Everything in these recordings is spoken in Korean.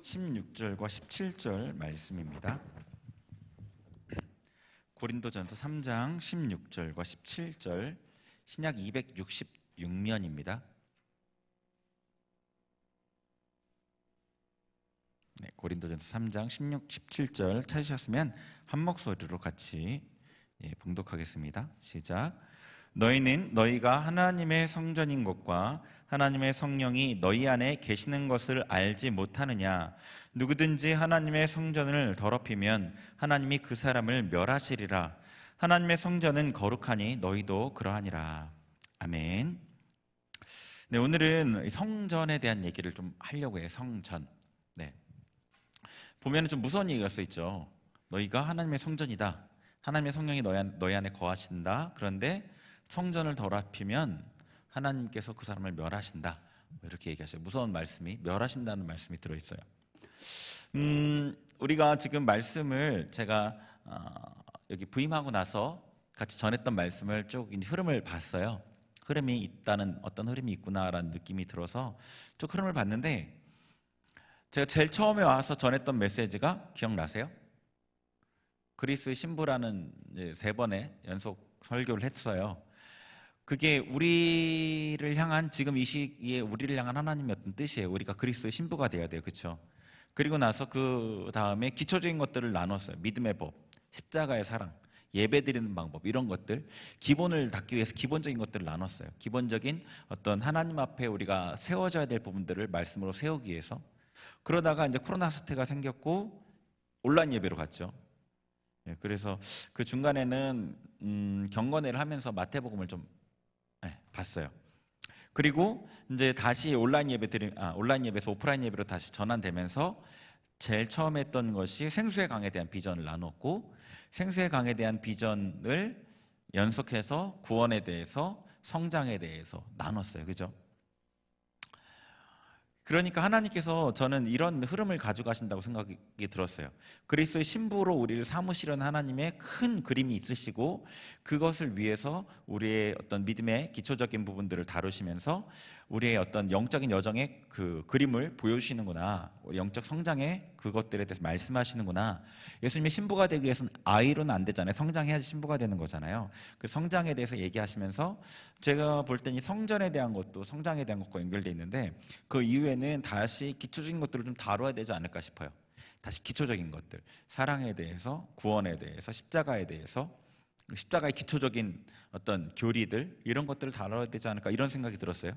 16절과 17절 말씀입니다. 고린도전서 3장 16절과 17절, 신약 266면입니다. 네, 고린도전서 3장 16, 17절 찾으셨으면 한 목소리로 같이 봉독하겠습니다. 시작. 너희는 너희가 하나님의 성전인 것과 하나님의 성령이 너희 안에 계시는 것을 알지 못하느냐? 누구든지 하나님의 성전을 더럽히면 하나님이 그 사람을 멸하시리라. 하나님의 성전은 거룩하니 너희도 그러하니라. 아멘. 네, 오늘은 성전에 대한 얘기를 좀 하려고 해요. 성전. 네. 보면 좀 무서운 얘기가 써 있죠. 너희가 하나님의 성전이다. 하나님의 성령이 너희 안에 거하신다. 그런데 성전을 더럽히면 하나님께서 그 사람을 멸하신다. 이렇게 얘기하셔요. 무서운 말씀이, 멸하신다는 말씀이 들어있어요. 우리가 지금 말씀을 제가 여기 부임하고 나서 같이 전했던 말씀을 쭉 흐름을 봤어요. 흐름이 있다는, 어떤 흐름이 있구나라는 느낌이 들어서 쭉 흐름을 봤는데, 제가 제일 처음에 와서 전했던 메시지가 기억나세요? 그리스의 신부라는 3번의 연속 설교를 했어요. 그게 우리를 향한, 지금 이 시기에 우리를 향한 하나님의 어떤 뜻이에요. 우리가 그리스도의 신부가 돼야 돼요. 그렇죠? 그리고 나서 그 다음에 기초적인 것들을 나눴어요. 믿음의 법, 십자가의 사랑, 예배드리는 방법, 이런 것들, 기본을 닦기 위해서 기본적인 것들을 나눴어요. 기본적인 어떤 하나님 앞에 우리가 세워져야 될 부분들을 말씀으로 세우기 위해서. 그러다가 이제 코로나 사태가 생겼고 온라인 예배로 갔죠. 그래서 그 중간에는 경건회를 하면서 마태복음을 좀 봤어요. 그리고 이제 다시 온라인 예배에서 오프라인 예배로 다시 전환되면서 제일 처음 했던 것이 생수의 강에 대한 비전을 나눴고, 생수의 강에 대한 비전을 연속해서 구원에 대해서, 성장에 대해서 나눴어요. 그죠? 그러니까 하나님께서, 저는 이런 흐름을 가져가신다고 생각이 들었어요. 그리스도의 신부로 우리를 삼으시려는 하나님의 큰 그림이 있으시고, 그것을 위해서 우리의 어떤 믿음의 기초적인 부분들을 다루시면서 우리의 어떤 영적인 여정의 그 그림을 보여주시는구나, 우리 영적 성장의 그것들에 대해서 말씀하시는구나. 예수님의 신부가 되기 위해서는 아이로는 안 되잖아요. 성장해야지 신부가 되는 거잖아요. 그 성장에 대해서 얘기하시면서 제가 볼 땐 이 성전에 대한 것도 성장에 대한 것과 연결되어 있는데, 그 이후에는 다시 기초적인 것들을 좀 다뤄야 되지 않을까 싶어요. 다시 기초적인 것들, 사랑에 대해서, 구원에 대해서, 십자가에 대해서, 십자가의 기초적인 어떤 교리들, 이런 것들을 다뤄야 되지 않을까, 이런 생각이 들었어요.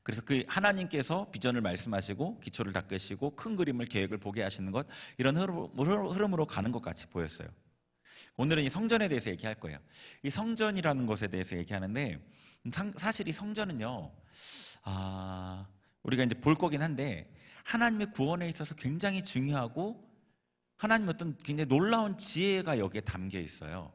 그래서 그 하나님께서 비전을 말씀하시고 기초를 닦으시고 큰 그림을, 계획을 보게 하시는 것, 이런 흐름으로 가는 것 같이 보였어요. 오늘은 이 성전에 대해서 얘기할 거예요. 이 성전이라는 것에 대해서 얘기하는데, 사실 이 성전은요, 우리가 이제 볼 거긴 한데, 하나님의 구원에 있어서 굉장히 중요하고, 하나님의 어떤 굉장히 놀라운 지혜가 여기에 담겨 있어요.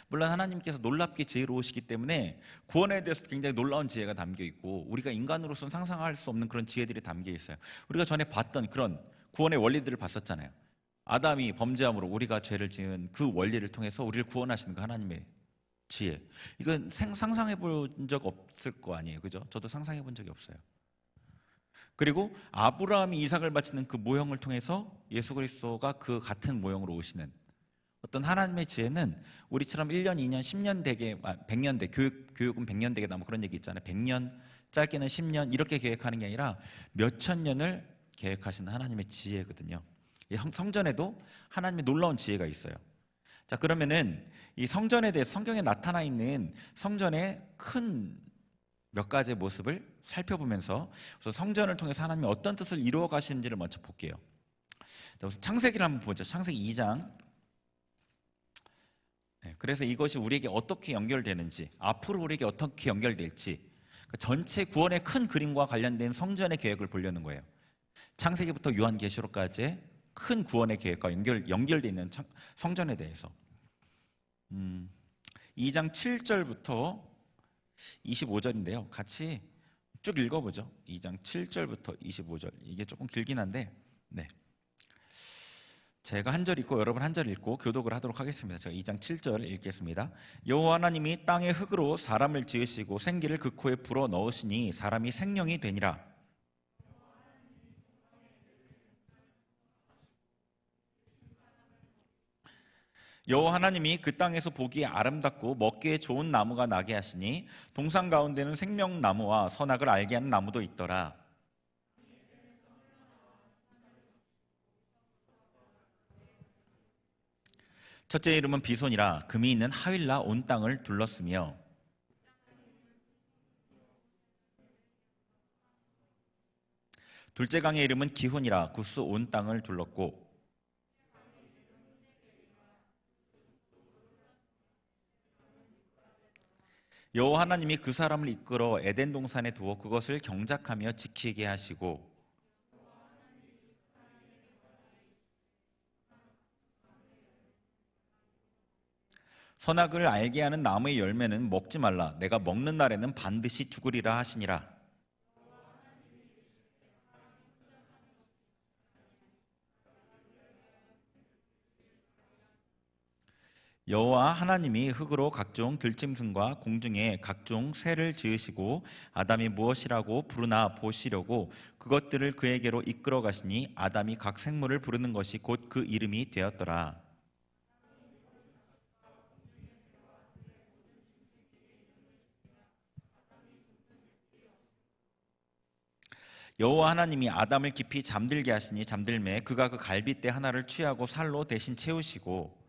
물론 하나님께서 놀랍게 지혜로우시기 때문에 구원에 대해서 굉장히 놀라운 지혜가 담겨 있고, 우리가 인간으로서는 상상할 수 없는 그런 지혜들이 담겨 있어요. 우리가 전에 봤던 그런 구원의 원리들을 봤었잖아요. 아담이 범죄함으로 우리가 죄를 지은 그 원리를 통해서 우리를 구원하시는 그 하나님의 지혜, 이건 상상해 본 적 없을 거 아니에요. 그죠? 저도 상상해 본 적이 없어요. 그리고 아브라함이 이삭을 바치는 그 모형을 통해서 예수 그리스도가 그 같은 모형으로 오시는 어떤 하나님의 지혜는 우리처럼 1년, 2년, 10년 되게, 100년 되, 교육은 100년 되게, 뭐 그런 얘기 있잖아요. 100년, 짧게는 10년, 이렇게 계획하는 게 아니라 몇천 년을 계획하시는 하나님의 지혜거든요. 이 성전에도 하나님의 놀라운 지혜가 있어요. 자, 그러면은 이 성전에 대해서 성경에 나타나 있는 성전의 큰 몇 가지의 모습을 살펴보면서 성전을 통해서 하나님이 어떤 뜻을 이루어 가시는지를 먼저 볼게요. 자, 우선 창세기를 한번 보죠. 창세기 2장. 그래서 이것이 우리에게 어떻게 연결되는지, 앞으로 우리에게 어떻게 연결될지, 전체 구원의 큰 그림과 관련된 성전의 계획을 보려는 거예요. 창세기부터 요한계시록까지의 큰 구원의 계획과 연결되어 있는 성전에 대해서. 2장 7절부터 25절인데요. 같이 쭉 읽어보죠. 2장 7절부터 25절. 이게 조금 길긴 한데, 네. 제가 한 절 읽고 여러분 한 절 읽고 교독을 하도록 하겠습니다. 제가 2장 7절 읽겠습니다. 여호와 하나님이 땅의 흙으로 사람을 지으시고 생기를 그 코에 불어 넣으시니 사람이 생명이 되니라. 여호와 하나님이 그 땅에서 보기에 아름답고 먹기에 좋은 나무가 나게 하시니 동산 가운데는 생명나무와 선악을 알게 하는 나무도 있더라. 첫째 이름은 비손이라 금이 있는 하윌라 온 땅을 둘렀으며, 둘째 강의 이름은 기혼이라 구스 온 땅을 둘렀고, 여호와 하나님이 그 사람을 이끌어 에덴 동산에 두어 그것을 경작하며 지키게 하시고, 선악을 알게 하는 나무의 열매는 먹지 말라. 내가 먹는 날에는 반드시 죽으리라 하시니라. 여호와 하나님이 흙으로 각종 들짐승과 공중에 각종 새를 지으시고 아담이 무엇이라고 부르나 보시려고 그것들을 그에게로 이끌어 가시니 아담이 각 생물을 부르는 것이 곧 그 이름이 되었더라. 여호와 하나님이 아담을 깊이 잠들게 하시니 잠들매 그가 그 갈빗대 하나를 취하고 살로 대신 채우시고,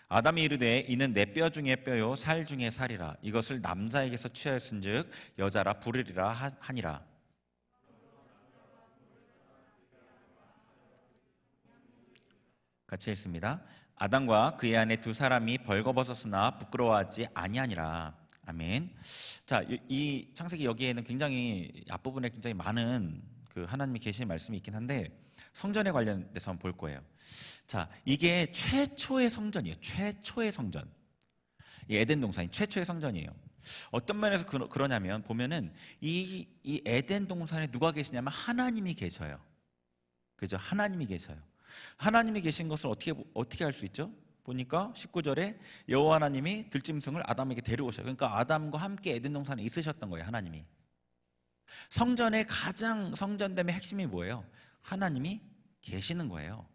아담이 이르되 이는 내 뼈 중에 뼈요 살 중에 살이라. 이것을 남자에게서 취하였은즉 여자라 부르리라 하니라. 같이 읽습니다. 아담과 그의 아내 두 사람이 벌거벗었으나 부끄러워하지 아니하니라. 아멘. 자, 이 창세기 여기에는 굉장히 앞부분에 굉장히 많은 그 하나님이 계시는 말씀이 있긴 한데 성전에 관련돼서 한번 볼 거예요. 자, 이게 최초의 성전이에요. 최초의 성전. 이 에덴 동산이 최초의 성전이에요. 어떤 면에서 그러냐면 보면은 이 에덴 동산에 누가 계시냐면 하나님이 계셔요. 그죠? 하나님이 계셔요. 하나님이 계신 것을 어떻게 알 수 있죠? 보니까 19절에 여호와 하나님이 들짐승을 아담에게 데려오셔요. 그러니까 아담과 함께 에덴 동산에 있으셨던 거예요. 하나님이. 성전의 가장 성전됨의 핵심이 뭐예요? 하나님이 계시는 거예요.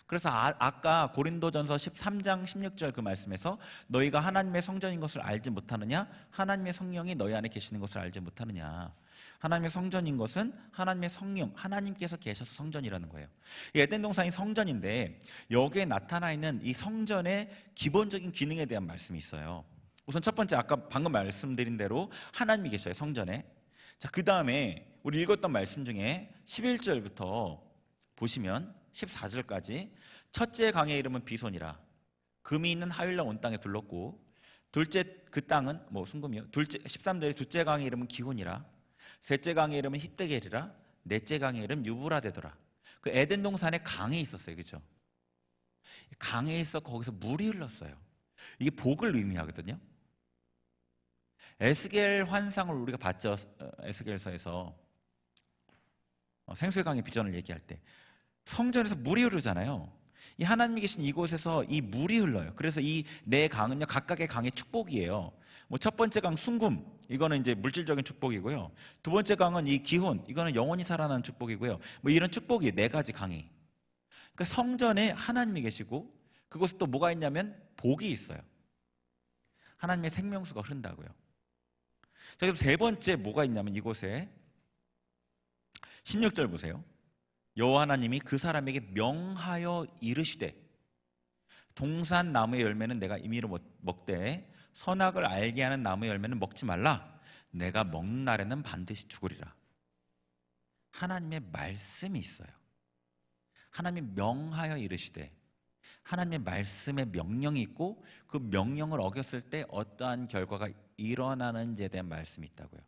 그래서 아까 고린도전서 13장 16절 그 말씀에서 너희가 하나님의 성전인 것을 알지 못하느냐? 하나님의 성령이 너희 안에 계시는 것을 알지 못하느냐? 하나님의 성전인 것은 하나님의 성령, 하나님께서 계셔서 성전이라는 거예요. 이 에덴 동산이 성전인데 여기에 나타나 있는 이 성전의 기본적인 기능에 대한 말씀이 있어요. 우선 첫 번째, 아까 방금 말씀드린 대로 하나님이 계셔요, 성전에. 자, 그 다음에 우리 읽었던 말씀 중에 11절부터 보시면 14절까지 첫째 강의 이름은 비손이라 금이 있는 하윌라 온 땅에 둘렀고, 둘째 그 땅은 뭐 순금이요. 둘째 13절에 둘째 강의 이름은 기혼이라, 셋째 강의 이름은 히데겔이라, 넷째 강의 이름 유브라 되더라. 그 에덴 동산에 강이 있었어요, 그렇죠? 강에 있어 거기서 물이 흘렀어요. 이게 복을 의미하거든요. 에스겔 환상을 우리가 봤죠. 에스겔서에서 생수의 강의 비전을 얘기할 때 성전에서 물이 흐르잖아요. 이 하나님이 계신 이곳에서 이 물이 흘러요. 그래서 이 네 강은요 각각의 강의 축복이에요. 뭐 첫 번째 강 순금, 이거는 이제 물질적인 축복이고요. 두 번째 강은 이 기혼, 이거는 영원히 살아나는 축복이고요. 뭐 이런 축복이 네 가지 강이. 그러니까 성전에 하나님이 계시고 그곳에 또 뭐가 있냐면 복이 있어요. 하나님의 생명수가 흐른다고요. 자, 그럼 세 번째 뭐가 있냐면 이곳에 16절 보세요. 여호와 하나님이 그 사람에게 명하여 이르시되 동산 나무의 열매는 내가 임의로 먹되 선악을 알게 하는 나무의 열매는 먹지 말라. 내가 먹는 날에는 반드시 죽으리라. 하나님의 말씀이 있어요. 하나님이 명하여 이르시되 하나님의 말씀에 명령이 있고 그 명령을 어겼을 때 어떠한 결과가 일어나는지에 대한 말씀이 있다고요.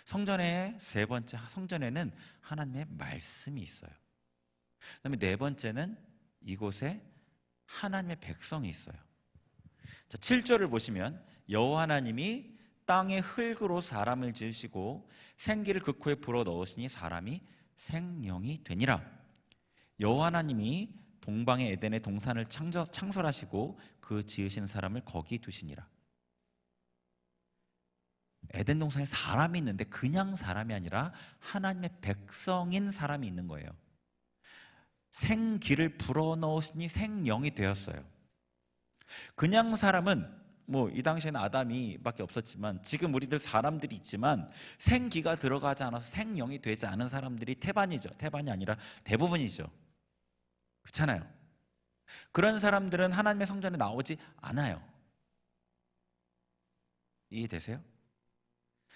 성전의 세 번째 성전에는 하나님의 말씀이 있어요. 그다음에 네 번째는 이곳에 하나님의 백성이 있어요. 자, 7절을 보시면 여호와 하나님이 땅의 흙으로 사람을 지으시고 생기를 그 코에 불어 넣으시니 사람이 생명이 되니라. 여호와 하나님이 동방의 에덴의 동산을 창설하시고 그 지으신 사람을 거기 두시니라. 에덴 동산에 사람이 있는데 그냥 사람이 아니라 하나님의 백성인 사람이 있는 거예요. 생기를 불어넣으시니 생명이 되었어요. 그냥 사람은 뭐 이 당시에는 아담이밖에 없었지만 지금 우리들 사람들이 있지만 생기가 들어가지 않아서 생명이 되지 않은 사람들이 태반이죠. 태반이 아니라 대부분이죠. 그렇잖아요. 그런 사람들은 하나님의 성전에 나오지 않아요. 이해되세요?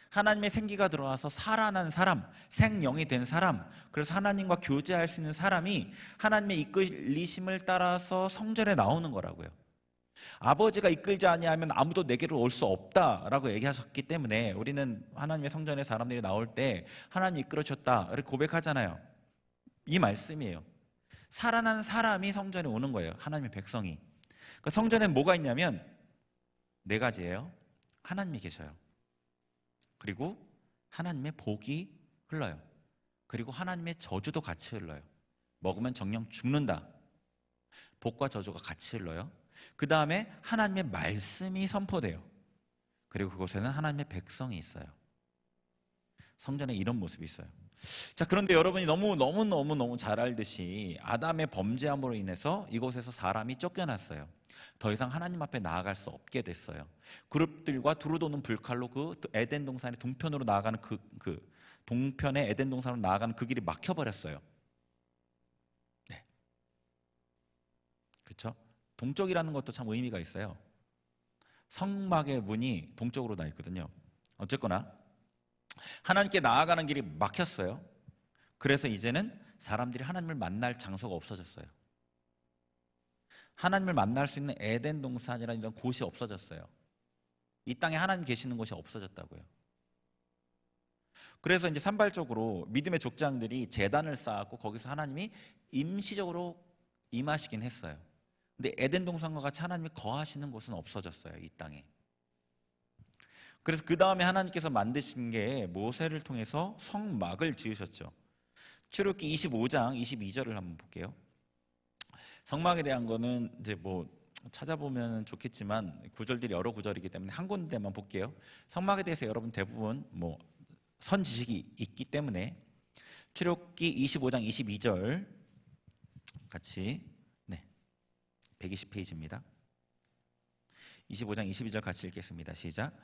하나님의 생기가 들어와서 살아난 사람, 생명이 된 사람, 그래서 하나님과 교제할 수 있는 사람이 하나님의 이끌리심을 따라서 성전에 나오는 거라고요. 아버지가 이끌지 아니하면 아무도 내게로 올 수 없다라고 얘기하셨기 때문에 우리는 하나님의 성전에 사람들이 나올 때 하나님이 이끌어 주셨다 이렇게 고백하잖아요. 이 말씀이에요. 살아난 사람이 성전에 오는 거예요. 하나님의 백성이. 그러니까 성전에는 뭐가 있냐면 네 가지예요. 하나님이 계셔요. 그리고 하나님의 복이 흘러요. 그리고 하나님의 저주도 같이 흘러요. 먹으면 정령 죽는다. 복과 저주가 같이 흘러요. 그 다음에 하나님의 말씀이 선포돼요. 그리고 그곳에는 하나님의 백성이 있어요. 성전에 이런 모습이 있어요. 자, 그런데 여러분이 너무 잘 알듯이 아담의 범죄함으로 인해서 이곳에서 사람이 쫓겨났어요. 더 이상 하나님 앞에 나아갈 수 없게 됐어요. 그룹들과 두루 도는 불칼로 그 에덴 동산의 동편으로 나아가는 동편의 에덴 동산으로 나아가는 그 길이 막혀버렸어요. 네. 그렇죠? 동쪽이라는 것도 참 의미가 있어요. 성막의 문이 동쪽으로 나 있거든요. 어쨌거나 하나님께 나아가는 길이 막혔어요. 그래서 이제는 사람들이 하나님을 만날 장소가 없어졌어요. 하나님을 만날 수 있는 에덴 동산이라는 이런 곳이 없어졌어요. 이 땅에 하나님 계시는 곳이 없어졌다고요. 그래서 이제 산발적으로 믿음의 족장들이 제단을 쌓았고 거기서 하나님이 임시적으로 임하시긴 했어요. 근데 에덴 동산과 같이 하나님이 거하시는 곳은 없어졌어요. 이 땅에. 그래서 그 다음에 하나님께서 만드신 게 모세를 통해서 성막을 지으셨죠. 출애굽기 25장 22절을 한번 볼게요. 성막에 대한 거는 이제 뭐 찾아보면 좋겠지만 구절들이 여러 구절이기 때문에 한 군데만 볼게요. 성막에 대해서 여러분 대부분 뭐 선지식이 있기 때문에 출애굽기 25장 22절 같이 120페이지입니다. 25장 22절 같이 읽겠습니다. 시작.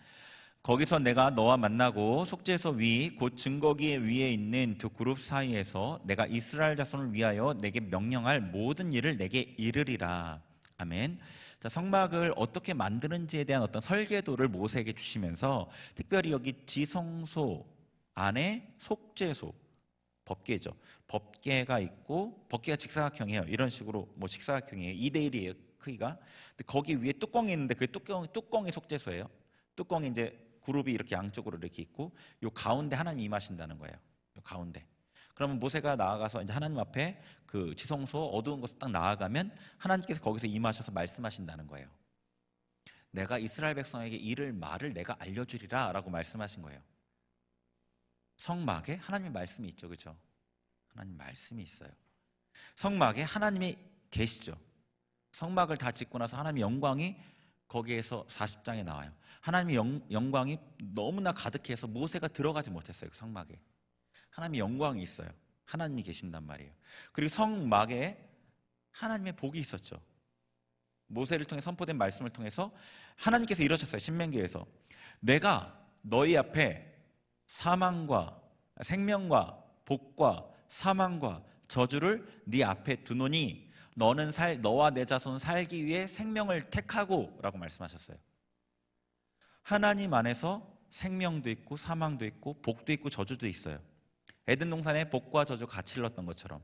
거기서 내가 너와 만나고 속죄소 위 곧 증거기 위에 있는 두 그룹 사이에서 내가 이스라엘 자손을 위하여 내게 명령할 모든 일을 내게 이르리라. 아멘. 자, 성막을 어떻게 만드는지에 대한 어떤 설계도를 모세에게 주시면서 특별히 여기 지성소 안에 속죄소, 법궤죠. 법궤가 있고 법궤가 직사각형이에요. 이런 식으로 뭐 직사각형이에요. 2대1이에요. 크기가. 근데 거기 위에 뚜껑이 있는데 그 뚜껑이 속죄소예요. 뚜껑이 이제 그룹이 이렇게 양쪽으로 이렇게 있고 요 가운데 하나님이 임하신다는 거예요. 요 가운데. 그러면 모세가 나아가서 이제 하나님 앞에 그 지성소 어두운 곳에 딱 나아가면 하나님께서 거기서 임하셔서 말씀하신다는 거예요. 내가 이스라엘 백성에게 이를 말을 내가 알려주리라라고 말씀하신 거예요. 성막에 하나님의 말씀이 있죠, 그렇죠? 하나님 말씀이 있어요. 성막에 하나님이 계시죠. 성막을 다 짓고 나서 하나님의 영광이 거기에서 40장에 나와요. 하나님의 영광이 너무나 가득해서 모세가 들어가지 못했어요. 그 성막에. 하나님의 영광이 있어요. 하나님이 계신단 말이에요. 그리고 성막에 하나님의 복이 있었죠. 모세를 통해 선포된 말씀을 통해서 하나님께서 이러셨어요. 신명기에서 내가 너희 앞에 사망과 생명과 복과 사망과 저주를 네 앞에 두노니 너는 너와 내 자손 살기 위해 생명을 택하고 라고 말씀하셨어요. 하나님 안에서 생명도 있고 사망도 있고 복도 있고 저주도 있어요. 에덴 동산에 복과 저주 같이 흘렀던 것처럼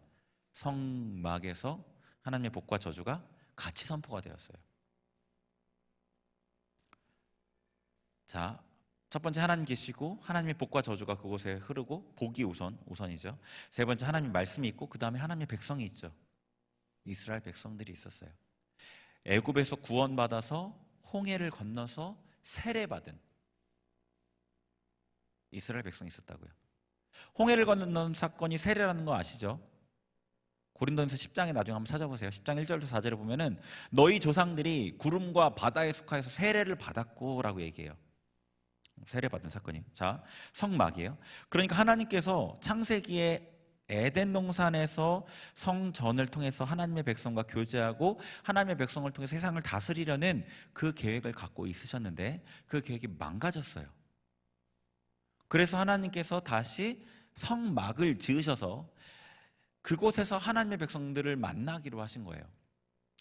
성막에서 하나님의 복과 저주가 같이 선포가 되었어요. 자, 첫 번째 하나님 계시고 하나님의 복과 저주가 그곳에 흐르고 복이 우선이죠. 세 번째 하나님의 말씀이 있고 그 다음에 하나님의 백성이 있죠. 이스라엘 백성들이 있었어요. 애굽에서 구원받아서 홍해를 건너서 세례받은 이스라엘 백성이 있었다고요. 홍해를 건너는 사건이 세례라는 거 아시죠? 고린도전서 10장에 나중에 한번 찾아보세요. 10장 1절부터 4절에 보면은 너희 조상들이 구름과 바다에 속하여서 세례를 받았고 라고 얘기해요. 세례받은 사건이. 자, 성막이에요. 그러니까 하나님께서 창세기에 에덴 동산에서 성전을 통해서 하나님의 백성과 교제하고 하나님의 백성을 통해 세상을 다스리려는 그 계획을 갖고 있으셨는데 그 계획이 망가졌어요. 그래서 하나님께서 다시 성막을 지으셔서 그곳에서 하나님의 백성들을 만나기로 하신 거예요.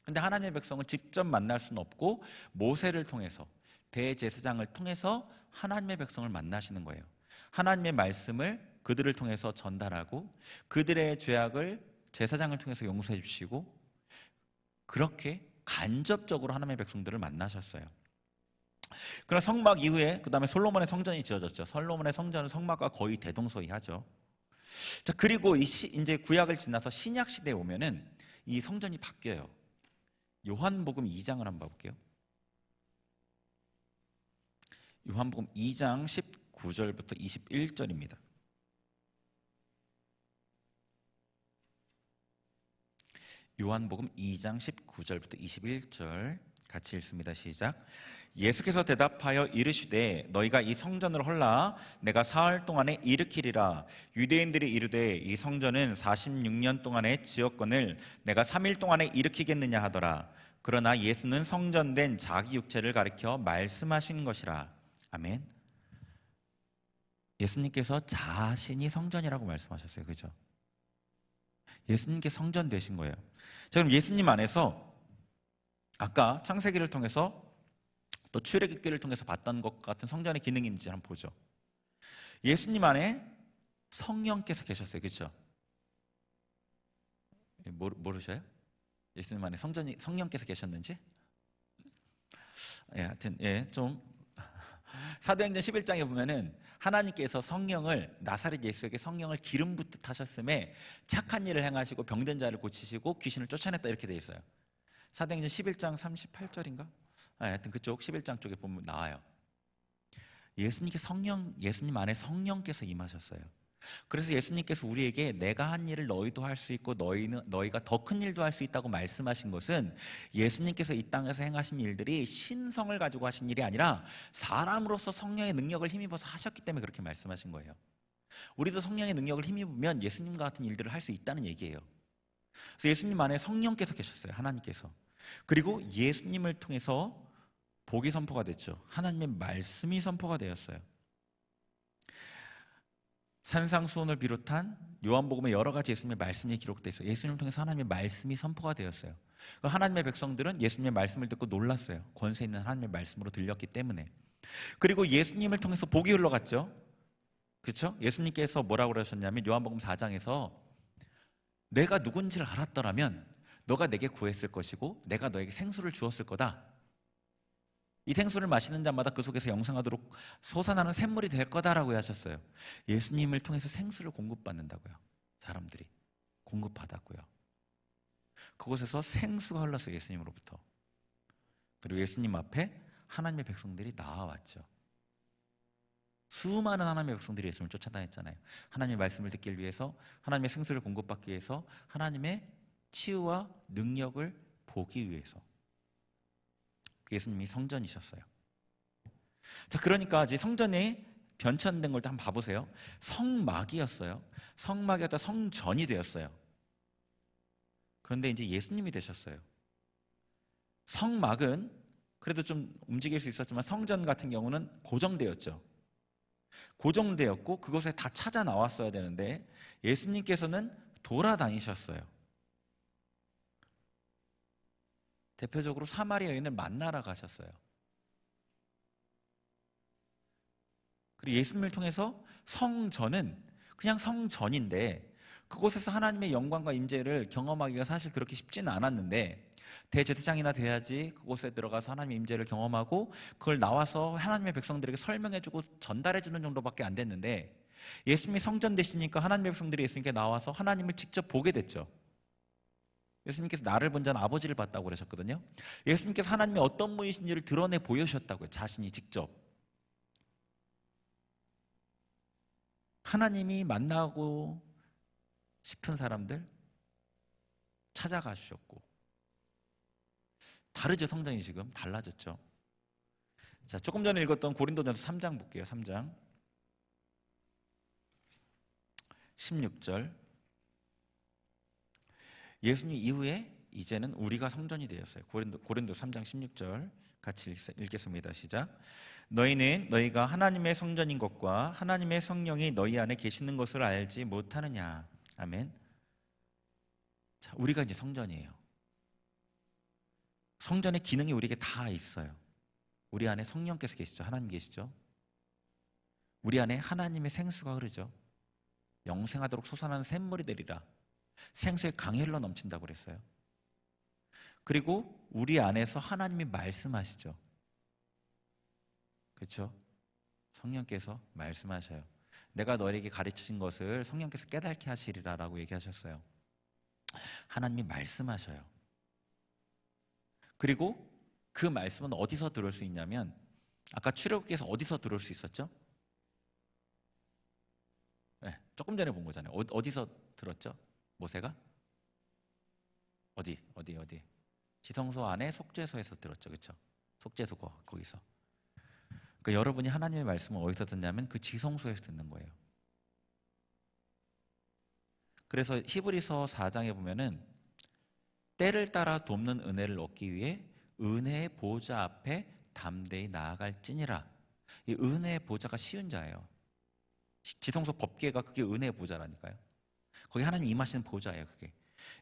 근데 하나님의 백성을 직접 만날 수는 없고 모세를 통해서, 대제사장을 통해서 하나님의 백성을 만나시는 거예요. 하나님의 말씀을 그들을 통해서 전달하고 그들의 죄악을 제사장을 통해서 용서해 주시고 그렇게 간접적으로 하나님의 백성들을 만나셨어요. 그럼 성막 이후에 그 다음에 솔로몬의 성전이 지어졌죠. 솔로몬의 성전은 성막과 거의 대동소이하죠. 자, 그리고 이제 구약을 지나서 신약 시대에 오면은 이 성전이 바뀌어요. 요한복음 2장을 한번 볼게요. 요한복음 2장 19절부터 21절입니다. 요한복음 2장 19절부터 21절 같이 읽습니다. 시작. 예수께서 대답하여 이르시되 너희가 이 성전을 헐라 내가 사흘 동안에 일으키리라. 유대인들이 이르되 이 성전은 46년 동안에 지었거늘 내가 3일 동안에 일으키겠느냐 하더라. 그러나 예수는 성전된 자기 육체를 가리켜 말씀하신 것이라. 아멘. 예수님께서 자신이 성전이라고 말씀하셨어요. 그죠? 예수님께 성전 되신 거예요. 자, 그럼 예수님 안에서 아까 창세기를 통해서 또 출애굽기를 통해서 봤던 것 같은 성전의 기능이 있는지 한번 보죠. 예수님 안에 성령께서 계셨어요. 그렇죠? 모르셔요? 예수님 안에 성령께서 계셨는지? 예, 하여튼 좀 사도행전 11장에 보면은 하나님께서 성령을 나사렛 예수에게 성령을 기름 붓듯 하셨음에 착한 일을 행하시고 병든 자를 고치시고 귀신을 쫓아냈다 이렇게 돼 있어요. 사도행전 11장 38절인가? 하여튼 그쪽 11장 쪽에 보면 나와요. 예수님 안에 성령께서 임하셨어요. 그래서 예수님께서 우리에게 내가 한 일을 너희도 할 수 있고 너희가 더 큰 일도 할 수 있다고 말씀하신 것은 예수님께서 이 땅에서 행하신 일들이 신성을 가지고 하신 일이 아니라 사람으로서 성령의 능력을 힘입어서 하셨기 때문에 그렇게 말씀하신 거예요. 우리도 성령의 능력을 힘입으면 예수님과 같은 일들을 할 수 있다는 얘기예요. 그래서 예수님 안에 성령께서 계셨어요. 하나님께서. 그리고 예수님을 통해서 복이 선포가 됐죠. 하나님의 말씀이 선포가 되었어요. 산상수훈을 비롯한 요한복음에 여러 가지 예수님의 말씀이 기록되어 있어요. 예수님을 통해서 하나님의 말씀이 선포가 되었어요. 하나님의 백성들은 예수님의 말씀을 듣고 놀랐어요. 권세 있는 하나님의 말씀으로 들렸기 때문에. 그리고 예수님을 통해서 복이 흘러갔죠. 그렇죠? 예수님께서 뭐라고 그러셨냐면 요한복음 4장에서 내가 누군지를 알았더라면 너가 내게 구했을 것이고 내가 너에게 생수를 주었을 거다. 이 생수를 마시는 자마다 그 속에서 영생하도록 솟아나는 샘물이 될 거다라고 하셨어요. 예수님을 통해서 생수를 공급받는다고요. 사람들이 공급받았고요. 그곳에서 생수가 흘렀어요. 예수님으로부터. 그리고 예수님 앞에 하나님의 백성들이 나와왔죠. 수많은 하나님의 백성들이 예수님을 쫓아다녔잖아요. 하나님의 말씀을 듣기 위해서, 하나님의 생수를 공급받기 위해서, 하나님의 치유와 능력을 보기 위해서. 예수님이 성전이셨어요. 자, 그러니까 이제 성전이 변천된 걸 또 한번 봐보세요. 성막이었어요. 성막이었다 성전이 되었어요. 그런데 이제 예수님이 되셨어요. 성막은 그래도 좀 움직일 수 있었지만 성전 같은 경우는 고정되었죠. 고정되었고 그곳에 다 찾아 나왔어야 되는데 예수님께서는 돌아다니셨어요. 대표적으로 사마리아 여인을 만나러 가셨어요. 그리고 예수님을 통해서 성전은 그냥 성전인데 그곳에서 하나님의 영광과 임재를 경험하기가 사실 그렇게 쉽지는 않았는데 대제사장이나 돼야지 그곳에 들어가서 하나님의 임재를 경험하고 그걸 나와서 하나님의 백성들에게 설명해주고 전달해주는 정도밖에 안 됐는데 예수님이 성전 되시니까 하나님의 백성들이 예수님께 나와서 하나님을 직접 보게 됐죠. 예수님께서 나를 본 자는 아버지를 봤다고 그러셨거든요. 예수님께서 하나님의 어떤 분이신지를 드러내 보여주셨다고요. 자신이 직접. 하나님이 만나고 싶은 사람들 찾아가 주셨고 다르죠. 성전이 지금 달라졌죠. 자, 조금 전에 읽었던 고린도전서 3장 볼게요. 3장 16절. 예수님 이후에 이제는 우리가 성전이 되었어요. 고린도 3장 16절 같이 읽겠습니다. 시작. 너희는 너희가 하나님의 성전인 것과 하나님의 성령이 너희 안에 계시는 것을 알지 못하느냐. 아멘. 자, 우리가 이제 성전이에요. 성전의 기능이 우리에게 다 있어요. 우리 안에 성령께서 계시죠. 하나님 계시죠. 우리 안에 하나님의 생수가 흐르죠. 영생하도록 솟아나는 샘물이 되리라. 생수의 강이 흘러 넘친다고 그랬어요. 그리고 우리 안에서 하나님이 말씀하시죠. 그렇죠? 성령께서 말씀하셔요. 내가 너에게 가르친 것을 성령께서 깨닫게 하시리라 라고 얘기하셨어요. 하나님이 말씀하셔요. 그리고 그 말씀은 어디서 들을 수 있냐면 아까 출애굽기에서 어디서 들을 수 있었죠? 네, 조금 전에 본 거잖아요. 어디서 들었죠? 모세가? 어디? 지성소 안에 속죄소에서 들었죠. 그렇죠? 속죄소 거기서. 그러니까 여러분이 하나님의 말씀을 어디서 듣냐면 그 지성소에서 듣는 거예요. 그래서 히브리서 4장에 보면은 때를 따라 돕는 은혜를 얻기 위해 은혜의 보좌 앞에 담대히 나아갈지니라. 이 은혜의 보좌가 쉬운 자예요. 지성소 법궤가 그게 은혜의 보좌라니까요. 거기 하나님 임하시는 보좌예요. 그게.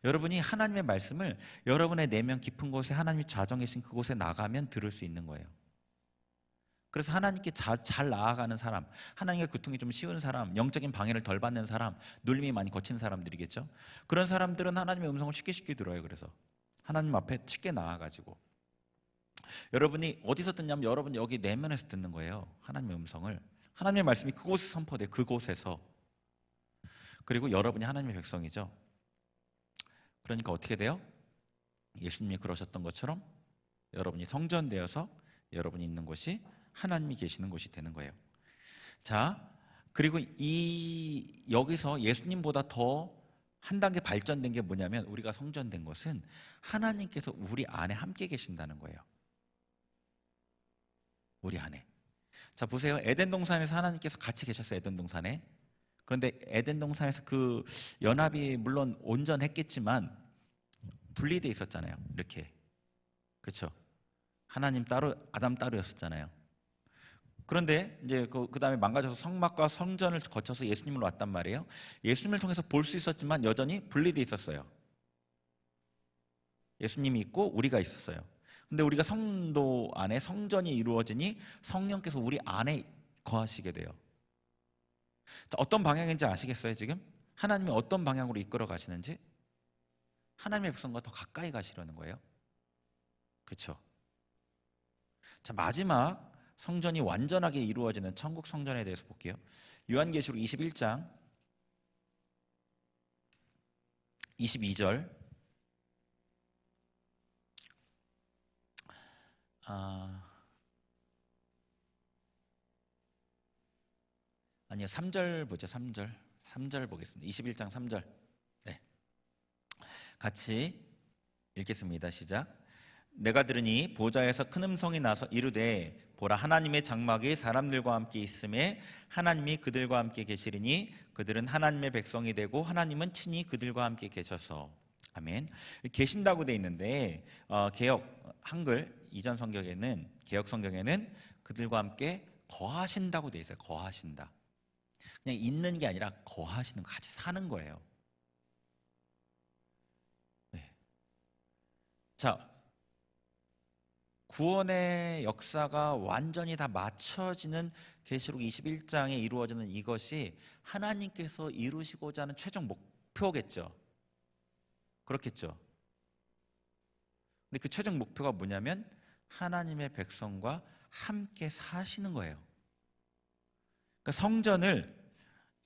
여러분이 하나님의 말씀을 여러분의 내면 깊은 곳에 하나님이 좌정해 계신 그곳에 나가면 들을 수 있는 거예요. 그래서 하나님께 잘 나아가는 사람, 하나님과 교통이 좀 쉬운 사람, 영적인 방해를 덜 받는 사람, 눌림이 많이 거친 사람들이겠죠. 그런 사람들은 하나님의 음성을 쉽게 들어요. 그래서 하나님 앞에 쉽게 나아가지고 여러분이 어디서 듣냐면 여러분 여기 내면에서 듣는 거예요. 하나님의 음성을. 하나님의 말씀이 그곳에서 선포돼요. 그곳에서. 그리고 여러분이 하나님의 백성이죠. 그러니까 어떻게 돼요? 예수님이 그러셨던 것처럼 여러분이 성전되어서 여러분이 있는 곳이 하나님이 계시는 곳이 되는 거예요. 자, 그리고 여기서 예수님보다 더 한 단계 발전된 게 뭐냐면 우리가 성전된 것은 하나님께서 우리 안에 함께 계신다는 거예요. 우리 안에. 자, 보세요. 에덴 동산에서 하나님께서 같이 계셨어요. 에덴 동산에. 그런데 에덴 동산에서 그 연합이 물론 온전했겠지만 분리되어 있었잖아요. 이렇게. 그렇죠? 하나님 따로, 아담 따로였었잖아요. 그런데 이제 그 다음에 망가져서 성막과 성전을 거쳐서 예수님으로 왔단 말이에요. 예수님을 통해서 볼 수 있었지만 여전히 분리되어 있었어요. 예수님이 있고 우리가 있었어요. 근데 우리가 성도 안에 성전이 이루어지니 성령께서 우리 안에 거하시게 돼요. 자, 어떤 방향인지 아시겠어요? 지금 하나님이 어떤 방향으로 이끌어 가시는지. 하나님의 백성과 더 가까이 가시려는 거예요. 그렇죠? 자, 마지막 성전이 완전하게 이루어지는 천국 성전에 대해서 볼게요. 요한계시록 21장 22절. 아니요, 3절 보죠. 3절 보겠습니다. 21장 3절. 네. 같이 읽겠습니다. 시작. 내가 들으니 보좌에서 큰 음성이 나서 이르되 보라, 하나님의 장막이 사람들과 함께 있음에 하나님이 그들과 함께 계시리니 그들은 하나님의 백성이 되고 하나님은 친히 그들과 함께 계셔서. 아멘. 계신다고 돼 있는데 개역 한글 이전 성경에는, 개역 성경에는 그들과 함께 거하신다고 돼 있어요. 거하신다. 그냥 있는 게 아니라 거하시는 거, 같이 사는 거예요. 네. 자, 구원의 역사가 완전히 다 맞춰지는 계시록 21장에 이루어지는 이것이 하나님께서 이루시고자 하는 최종 목표겠죠. 그렇겠죠. 근데 그 최종 목표가 뭐냐면 하나님의 백성과 함께 사시는 거예요. 그러니까 성전을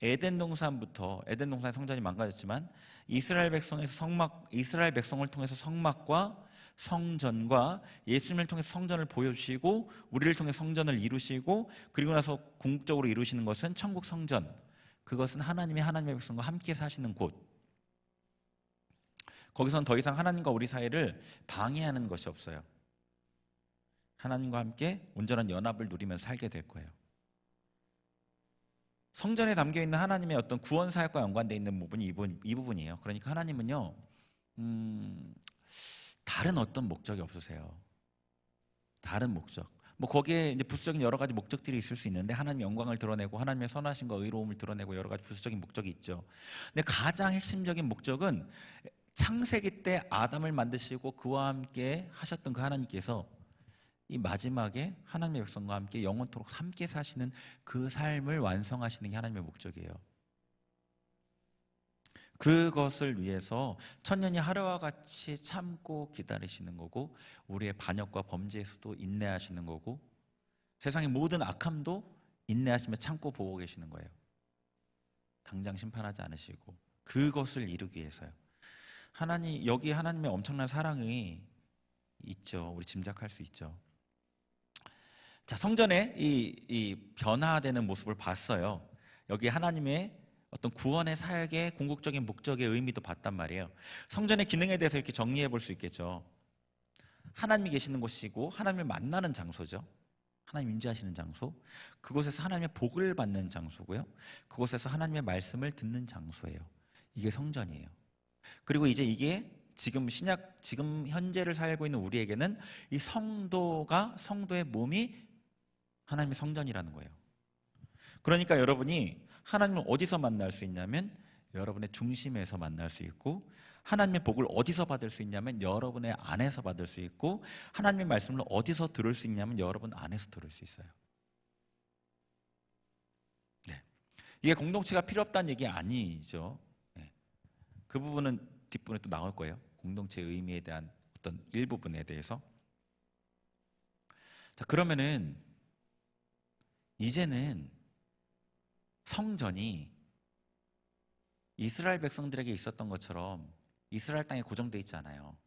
에덴 동산의 성전이 망가졌지만 이스라엘 백성을 통해서 성막과 성전과 예수님을 통해서 성전을 보여주시고 우리를 통해 성전을 이루시고 그리고 나서 궁극적으로 이루시는 것은 천국 성전. 그것은 하나님의 백성과 함께 사시는 곳. 거기선 더 이상 하나님과 우리 사이를 방해하는 것이 없어요. 하나님과 함께 온전한 연합을 누리면서 살게 될 거예요. 성전에 담겨 있는 하나님의 어떤 구원 사역과 연관되어 있는 부분이 이 부분이에요. 그러니까 하나님은요, 다른 어떤 목적이 없으세요. 다른 목적. 뭐 거기에 이제 부수적인 여러 가지 목적들이 있을 수 있는데, 하나님의 영광을 드러내고 하나님의 선하심과 의로움을 드러내고 여러 가지 부수적인 목적이 있죠. 근데 가장 핵심적인 목적은 창세기 때 아담을 만드시고 그와 함께 하셨던 그 하나님께서 이 마지막에 하나님의 백성과 함께 영원토록 함께 사시는 그 삶을 완성하시는 게 하나님의 목적이에요. 그것을 위해서 천년이 하루와 같이 참고 기다리시는 거고, 우리의 반역과 범죄에서도 인내하시는 거고, 세상의 모든 악함도 인내하시며 참고 보고 계시는 거예요. 당장 심판하지 않으시고, 그것을 이루기 위해서요. 여기에 하나님의 엄청난 사랑이 있죠. 우리 짐작할 수 있죠. 자, 성전에 이 변화되는 모습을 봤어요. 여기 하나님의 어떤 구원의 사역의 궁극적인 목적의 의미도 봤단 말이에요. 성전의 기능에 대해서 이렇게 정리해 볼 수 있겠죠. 하나님이 계시는 곳이고 하나님을 만나는 장소죠. 하나님 임재하시는 장소. 그곳에서 하나님의 복을 받는 장소고요. 그곳에서 하나님의 말씀을 듣는 장소예요. 이게 성전이에요. 그리고 이제 이게 지금 현재를 살고 있는 우리에게는 이 성도의 몸이 하나님의 성전이라는 거예요. 그러니까 여러분이 하나님을 어디서 만날 수 있냐면 여러분의 중심에서 만날 수 있고, 하나님의 복을 어디서 받을 수 있냐면 여러분의 안에서 받을 수 있고, 하나님의 말씀을 어디서 들을 수 있냐면 여러분 안에서 들을 수 있어요. 네. 이게 공동체가 필요 없다는 얘기 아니죠. 네. 그 부분은 뒷부분에 또 나올 거예요. 공동체의 의미에 대한 어떤 일부분에 대해서. 자, 그러면은 이제는 성전이 이스라엘 백성들에게 있었던 것처럼 이스라엘 땅에 고정되어 있지 않아요.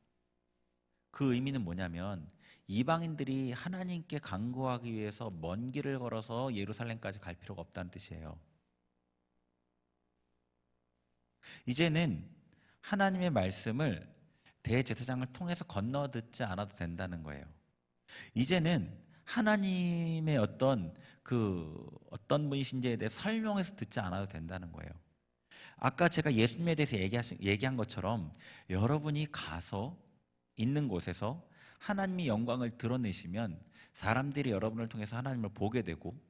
그 의미는 뭐냐면 이방인들이 하나님께 간구하기 위해서 먼 길을 걸어서 예루살렘까지 갈 필요가 없다는 뜻이에요. 이제는 하나님의 말씀을 대제사장을 통해서 건너 듣지 않아도 된다는 거예요. 이제는 하나님의 어떤 분이신지에 대해 설명해서 듣지 않아도 된다는 거예요. 아까 제가 예수님에 대해서 얘기한 것처럼 여러분이 가서 있는 곳에서 하나님의 영광을 드러내시면 사람들이 여러분을 통해서 하나님을 보게 되고,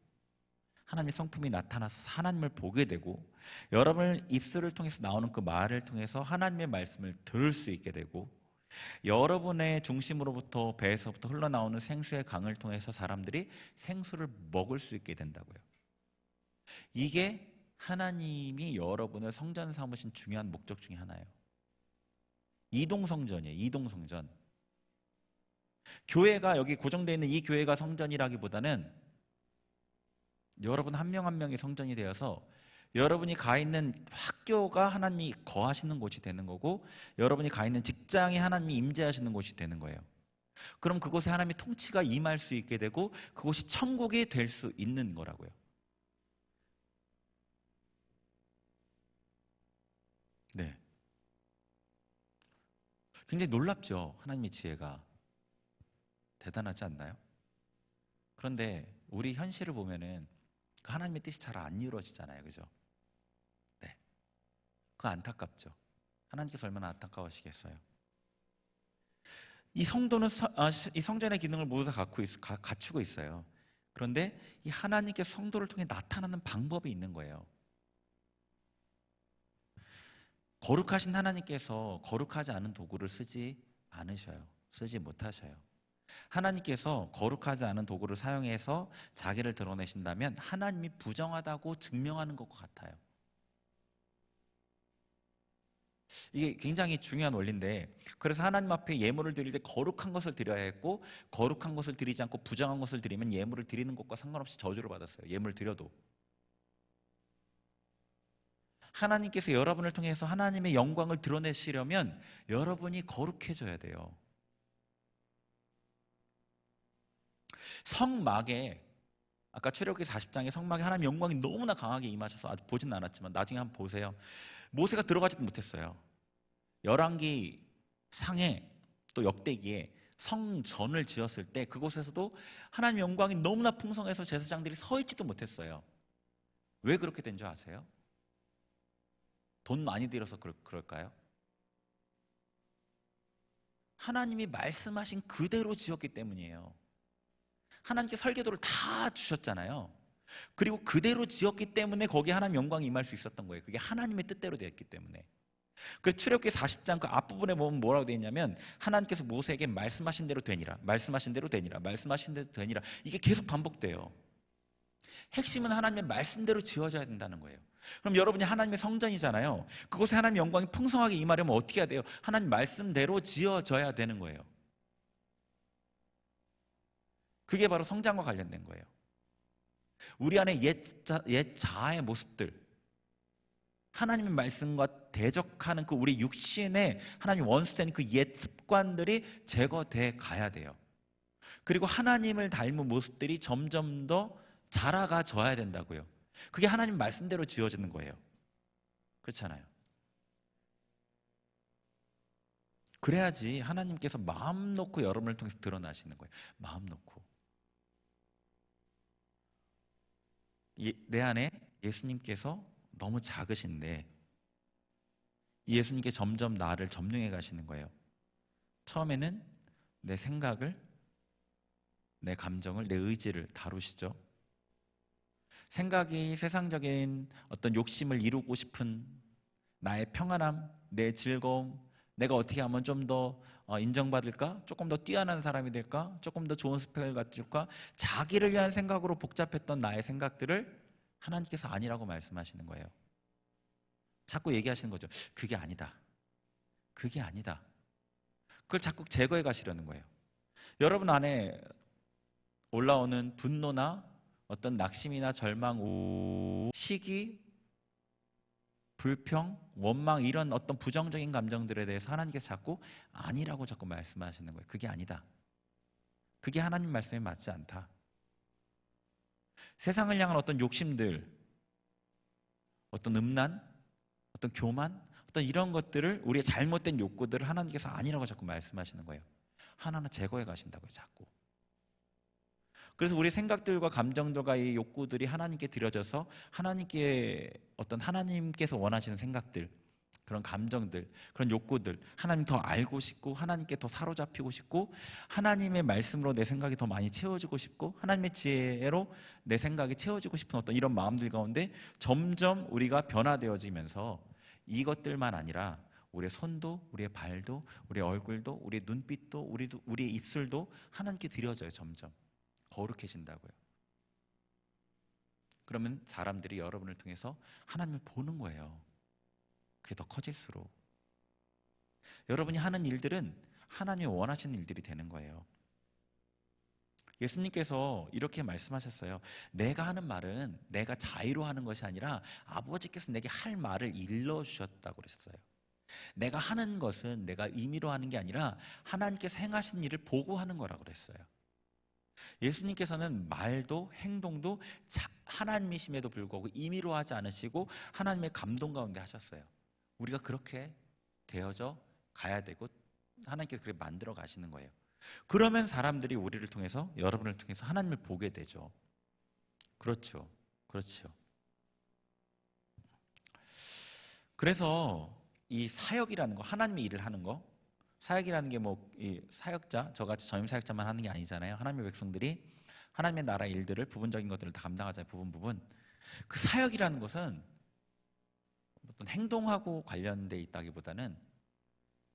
하나님의 성품이 나타나서 하나님을 보게 되고, 여러분의 입술을 통해서 나오는 그 말을 통해서 하나님의 말씀을 들을 수 있게 되고, 여러분의 중심으로부터 배에서부터 흘러나오는 생수의 강을 통해서 사람들이 생수를 먹을 수 있게 된다고요. 이게 하나님이 여러분을 성전 삼으신 중요한 목적 중에 하나예요. 이동성전이에요. 이동성전. 교회가 여기 고정되어 있는 이 교회가 성전이라기보다는 여러분 한 명 한 명이 성전이 되어서 여러분이 가 있는 학교가 하나님이 거하시는 곳이 되는 거고, 여러분이 가 있는 직장이 하나님이 임재하시는 곳이 되는 거예요. 그럼 그곳에 하나님의 통치가 임할 수 있게 되고 그곳이 천국이 될 수 있는 거라고요. 네. 굉장히 놀랍죠. 하나님의 지혜가. 대단하지 않나요? 그런데 우리 현실을 보면은 그 하나님의 뜻이 잘 안 이루어지잖아요. 그죠? 네. 그거 안타깝죠. 하나님께서 얼마나 안타까워하시겠어요. 이 성도는 이 성전의 기능을 모두 다 갖추고 있어요. 그런데 이 하나님께 성도를 통해 나타나는 방법이 있는 거예요. 거룩하신 하나님께서 거룩하지 않은 도구를 쓰지 않으셔요. 쓰지 못하셔요. 하나님께서 거룩하지 않은 도구를 사용해서 자기를 드러내신다면 하나님이 부정하다고 증명하는 것과 같아요. 이게 굉장히 중요한 원리인데, 그래서 하나님 앞에 예물을 드릴 때 거룩한 것을 드려야 했고, 거룩한 것을 드리지 않고 부정한 것을 드리면 예물을 드리는 것과 상관없이 저주를 받았어요. 예물을 드려도. 하나님께서 여러분을 통해서 하나님의 영광을 드러내시려면 여러분이 거룩해져야 돼요. 성막에, 아까 출애굽기 40장에 성막에 하나님의 영광이 너무나 강하게 임하셔서 아직 보진 않았지만 나중에 한번 보세요. 모세가 들어가지도 못했어요. 열왕기 상에 또 역대기에 성전을 지었을 때 그곳에서도 하나님의 영광이 너무나 풍성해서 제사장들이 서 있지도 못했어요. 왜 그렇게 된 줄 아세요? 돈 많이 들여서 그럴까요? 하나님이 말씀하신 그대로 지었기 때문이에요. 하나님께 설계도를 다 주셨잖아요. 그리고 그대로 지었기 때문에 거기에 하나님 영광이 임할 수 있었던 거예요. 그게 하나님의 뜻대로 되었기 때문에. 그 출애굽기 40장 그 앞부분에 보면 뭐라고 되어 있냐면 하나님께서 모세에게 말씀하신 대로 되니라, 말씀하신 대로 되니라, 말씀하신 대로 되니라. 이게 계속 반복돼요. 핵심은 하나님의 말씀대로 지어져야 된다는 거예요. 그럼 여러분이 하나님의 성전이잖아요. 그곳에 하나님의 영광이 풍성하게 임하려면 어떻게 해야 돼요? 하나님 말씀대로 지어져야 되는 거예요. 그게 바로 성장과 관련된 거예요. 우리 안에 옛 자아의 모습들, 하나님의 말씀과 대적하는 그 우리 육신의 하나님 원수된 그 옛 습관들이 제거돼 가야 돼요. 그리고 하나님을 닮은 모습들이 점점 더 자라가져야 된다고요. 그게 하나님 말씀대로 지어지는 거예요. 그렇잖아요. 그래야지 하나님께서 마음 놓고 여러분을 통해서 드러나시는 거예요. 마음 놓고. 내 안에 예수님께서 너무 작으신데 예수님께 점점 나를 점령해 가시는 거예요. 처음에는 내 생각을, 내 감정을, 내 의지를 다루시죠. 생각이 세상적인 어떤 욕심을 이루고 싶은 나의 평안함, 내 즐거움, 내가 어떻게 하면 좀 더 인정받을까? 조금 더 뛰어난 사람이 될까? 조금 더 좋은 스펙을 갖출까? 자기를 위한 생각으로 복잡했던 나의 생각들을 하나님께서 아니라고 말씀하시는 거예요. 자꾸 얘기하시는 거죠. 그게 아니다. 그게 아니다. 그걸 자꾸 제거해 가시려는 거예요. 여러분 안에 올라오는 분노나 어떤 낙심이나 절망, 시기, 불평, 원망 이런 어떤 부정적인 감정들에 대해서 하나님께서 자꾸 아니라고 자꾸 말씀하시는 거예요. 그게 아니다. 그게 하나님 말씀에 맞지 않다. 세상을 향한 어떤 욕심들, 어떤 음란, 어떤 교만, 어떤 이런 것들을 우리의 잘못된 욕구들을 하나님께서 아니라고 자꾸 말씀하시는 거예요. 하나하나 제거해 가신다고요. 자꾸. 그래서 우리 생각들과 감정들과 이 욕구들이 하나님께 드려져서 하나님께 어떤 하나님께서 원하시는 생각들, 그런 감정들, 그런 욕구들, 하나님 더 알고 싶고 하나님께 더 사로잡히고 싶고 하나님의 말씀으로 내 생각이 더 많이 채워지고 싶고 하나님의 지혜로 내 생각이 채워지고 싶은 어떤 이런 마음들 가운데 점점 우리가 변화되어지면서 이것들만 아니라 우리의 손도, 우리의 발도, 우리의 얼굴도, 우리의 눈빛도, 우리의 입술도 하나님께 드려져요. 점점 거룩해진다고요. 그러면 사람들이 여러분을 통해서 하나님을 보는 거예요. 그게 더 커질수록 여러분이 하는 일들은 하나님이 원하시는 일들이 되는 거예요. 예수님께서 이렇게 말씀하셨어요. 내가 하는 말은 내가 자의로 하는 것이 아니라 아버지께서 내게 할 말을 일러주셨다고 그랬어요. 내가 하는 것은 내가 임의로 하는 게 아니라 하나님께서 행하신 일을 보고 하는 거라고 그랬어요. 예수님께서는 말도 행동도 하나님이심에도 불구하고 임의로 하지 않으시고 하나님의 감동 가운데 하셨어요. 우리가 그렇게 되어져 가야 되고 하나님께서 그렇게 만들어 가시는 거예요. 그러면 사람들이 우리를 통해서, 여러분을 통해서 하나님을 보게 되죠. 그렇죠. 그렇죠. 그래서 이 사역이라는 거, 하나님의 일을 하는 거, 사역이라는 게 이 사역자, 저같이 전임 사역자만 하는 게 아니잖아요. 하나님의 백성들이 하나님의 나라 일들을 부분적인 것들을 다 감당하잖아요. 부분. 그 사역이라는 것은 어떤 행동하고 관련돼 있다기보다는,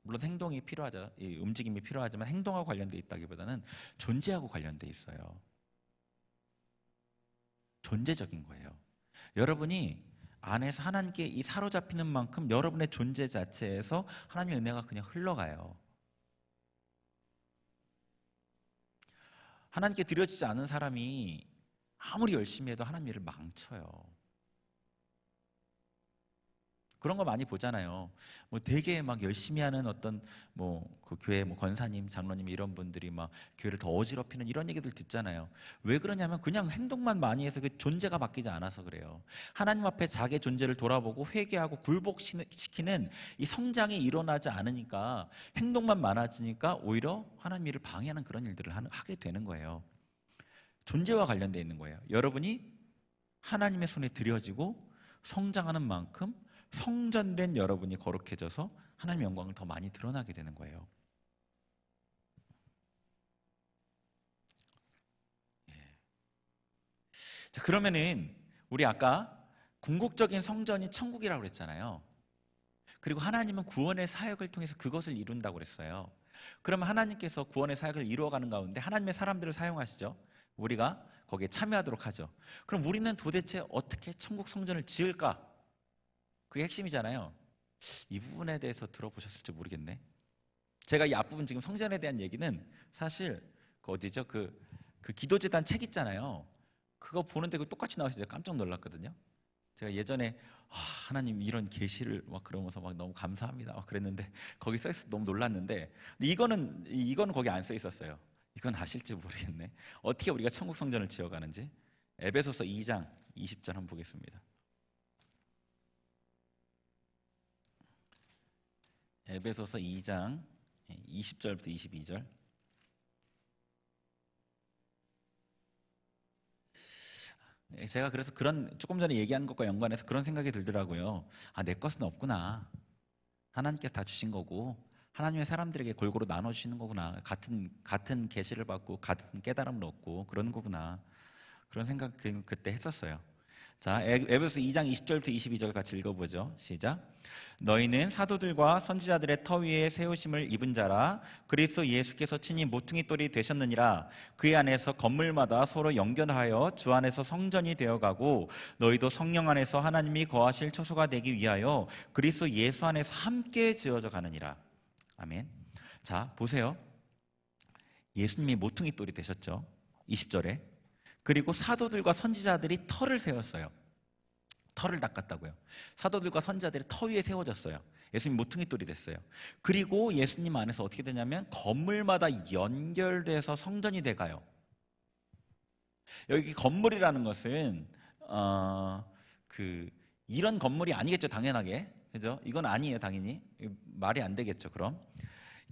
물론 행동이 필요하죠. 이 움직임이 필요하지만 행동하고 관련돼 있다기보다는 존재하고 관련돼 있어요. 존재적인 거예요. 여러분이 안에서 하나님께 이 사로잡히는 만큼 여러분의 존재 자체에서 하나님의 은혜가 그냥 흘러가요. 하나님께 드려지지 않은 사람이 아무리 열심히 해도 하나님 일을 망쳐요. 그런 거 많이 보잖아요. 뭐 되게 막 열심히 하는 어떤 뭐 그 교회 뭐 권사님, 장로님 이런 분들이 막 교회를 더 어지럽히는 이런 얘기들 듣잖아요. 왜 그러냐면 그냥 행동만 많이 해서 그 존재가 바뀌지 않아서 그래요. 하나님 앞에 자기 존재를 돌아보고 회개하고 굴복시키는 이 성장이 일어나지 않으니까 행동만 많아지니까 오히려 하나님 일을 방해하는 그런 일들을 하게 되는 거예요. 존재와 관련되어 있는 거예요. 여러분이 하나님의 손에 들여지고 성장하는 만큼 성전된 여러분이 거룩해져서 하나님의 영광을 더 많이 드러나게 되는 거예요. 자, 그러면은 우리 아까 궁극적인 성전이 천국이라고 그랬잖아요. 그리고 하나님은 구원의 사역을 통해서 그것을 이룬다고 그랬어요. 그러면 하나님께서 구원의 사역을 이루어가는 가운데 하나님의 사람들을 사용하시죠. 우리가 거기에 참여하도록 하죠. 그럼 우리는 도대체 어떻게 천국 성전을 지을까? 그게 핵심이잖아요. 이 부분에 대해서 들어보셨을지 모르겠네. 제가 이 앞부분 지금 성전에 대한 얘기는 사실 그 어디죠? 그 기도재단 책 있잖아요. 그거 보는데 그 똑같이 나와서 제가 깜짝 놀랐거든요. 제가 예전에 하나님 이런 계시를 막 그러면서 막 너무 감사합니다 막 그랬는데 거기 써 있어서 너무 놀랐는데 이거는 거기 안 써 있었어요. 이건 아실지 모르겠네. 어떻게 우리가 천국 성전을 지어가는지 에베소서 2장 20절 한번 보겠습니다. 에베소서 2장 20절부터 22절. 제가 그래서 조금 전에 얘기한 것과 연관해서 그런 생각이 들더라고요. 내 것은 없구나. 하나님께서 다 주신 거고 하나님의 사람들에게 골고루 나눠주시는 거구나. 같은 계시를 받고 같은 깨달음을 얻고 그런 거구나. 그런 생각 그때 했었어요. 자, 에베소서 2장 20절부터 22절 같이 읽어보죠. 시작. 너희는 사도들과 선지자들의 터 위에 세우심을 입은 자라. 그리스도 예수께서 친히 모퉁이 돌이 되셨느니라. 그의 안에서 건물마다 서로 연결하여 주 안에서 성전이 되어가고 너희도 성령 안에서 하나님이 거하실 처소가 되기 위하여 그리스도 예수 안에서 함께 지어져 가느니라. 아멘. 자, 보세요. 예수님이 모퉁이 돌이 되셨죠. 20절에. 그리고 사도들과 선지자들이 터를 세웠어요. 터를 닦았다고요. 사도들과 선지자들이 터 위에 세워졌어요. 예수님 모퉁이 돌이 됐어요. 그리고 예수님 안에서 어떻게 되냐면 건물마다 연결돼서 성전이 돼가요. 여기 건물이라는 것은 이런 건물이 아니겠죠, 당연하게. 그죠? 이건 아니에요, 당연히. 말이 안 되겠죠, 그럼.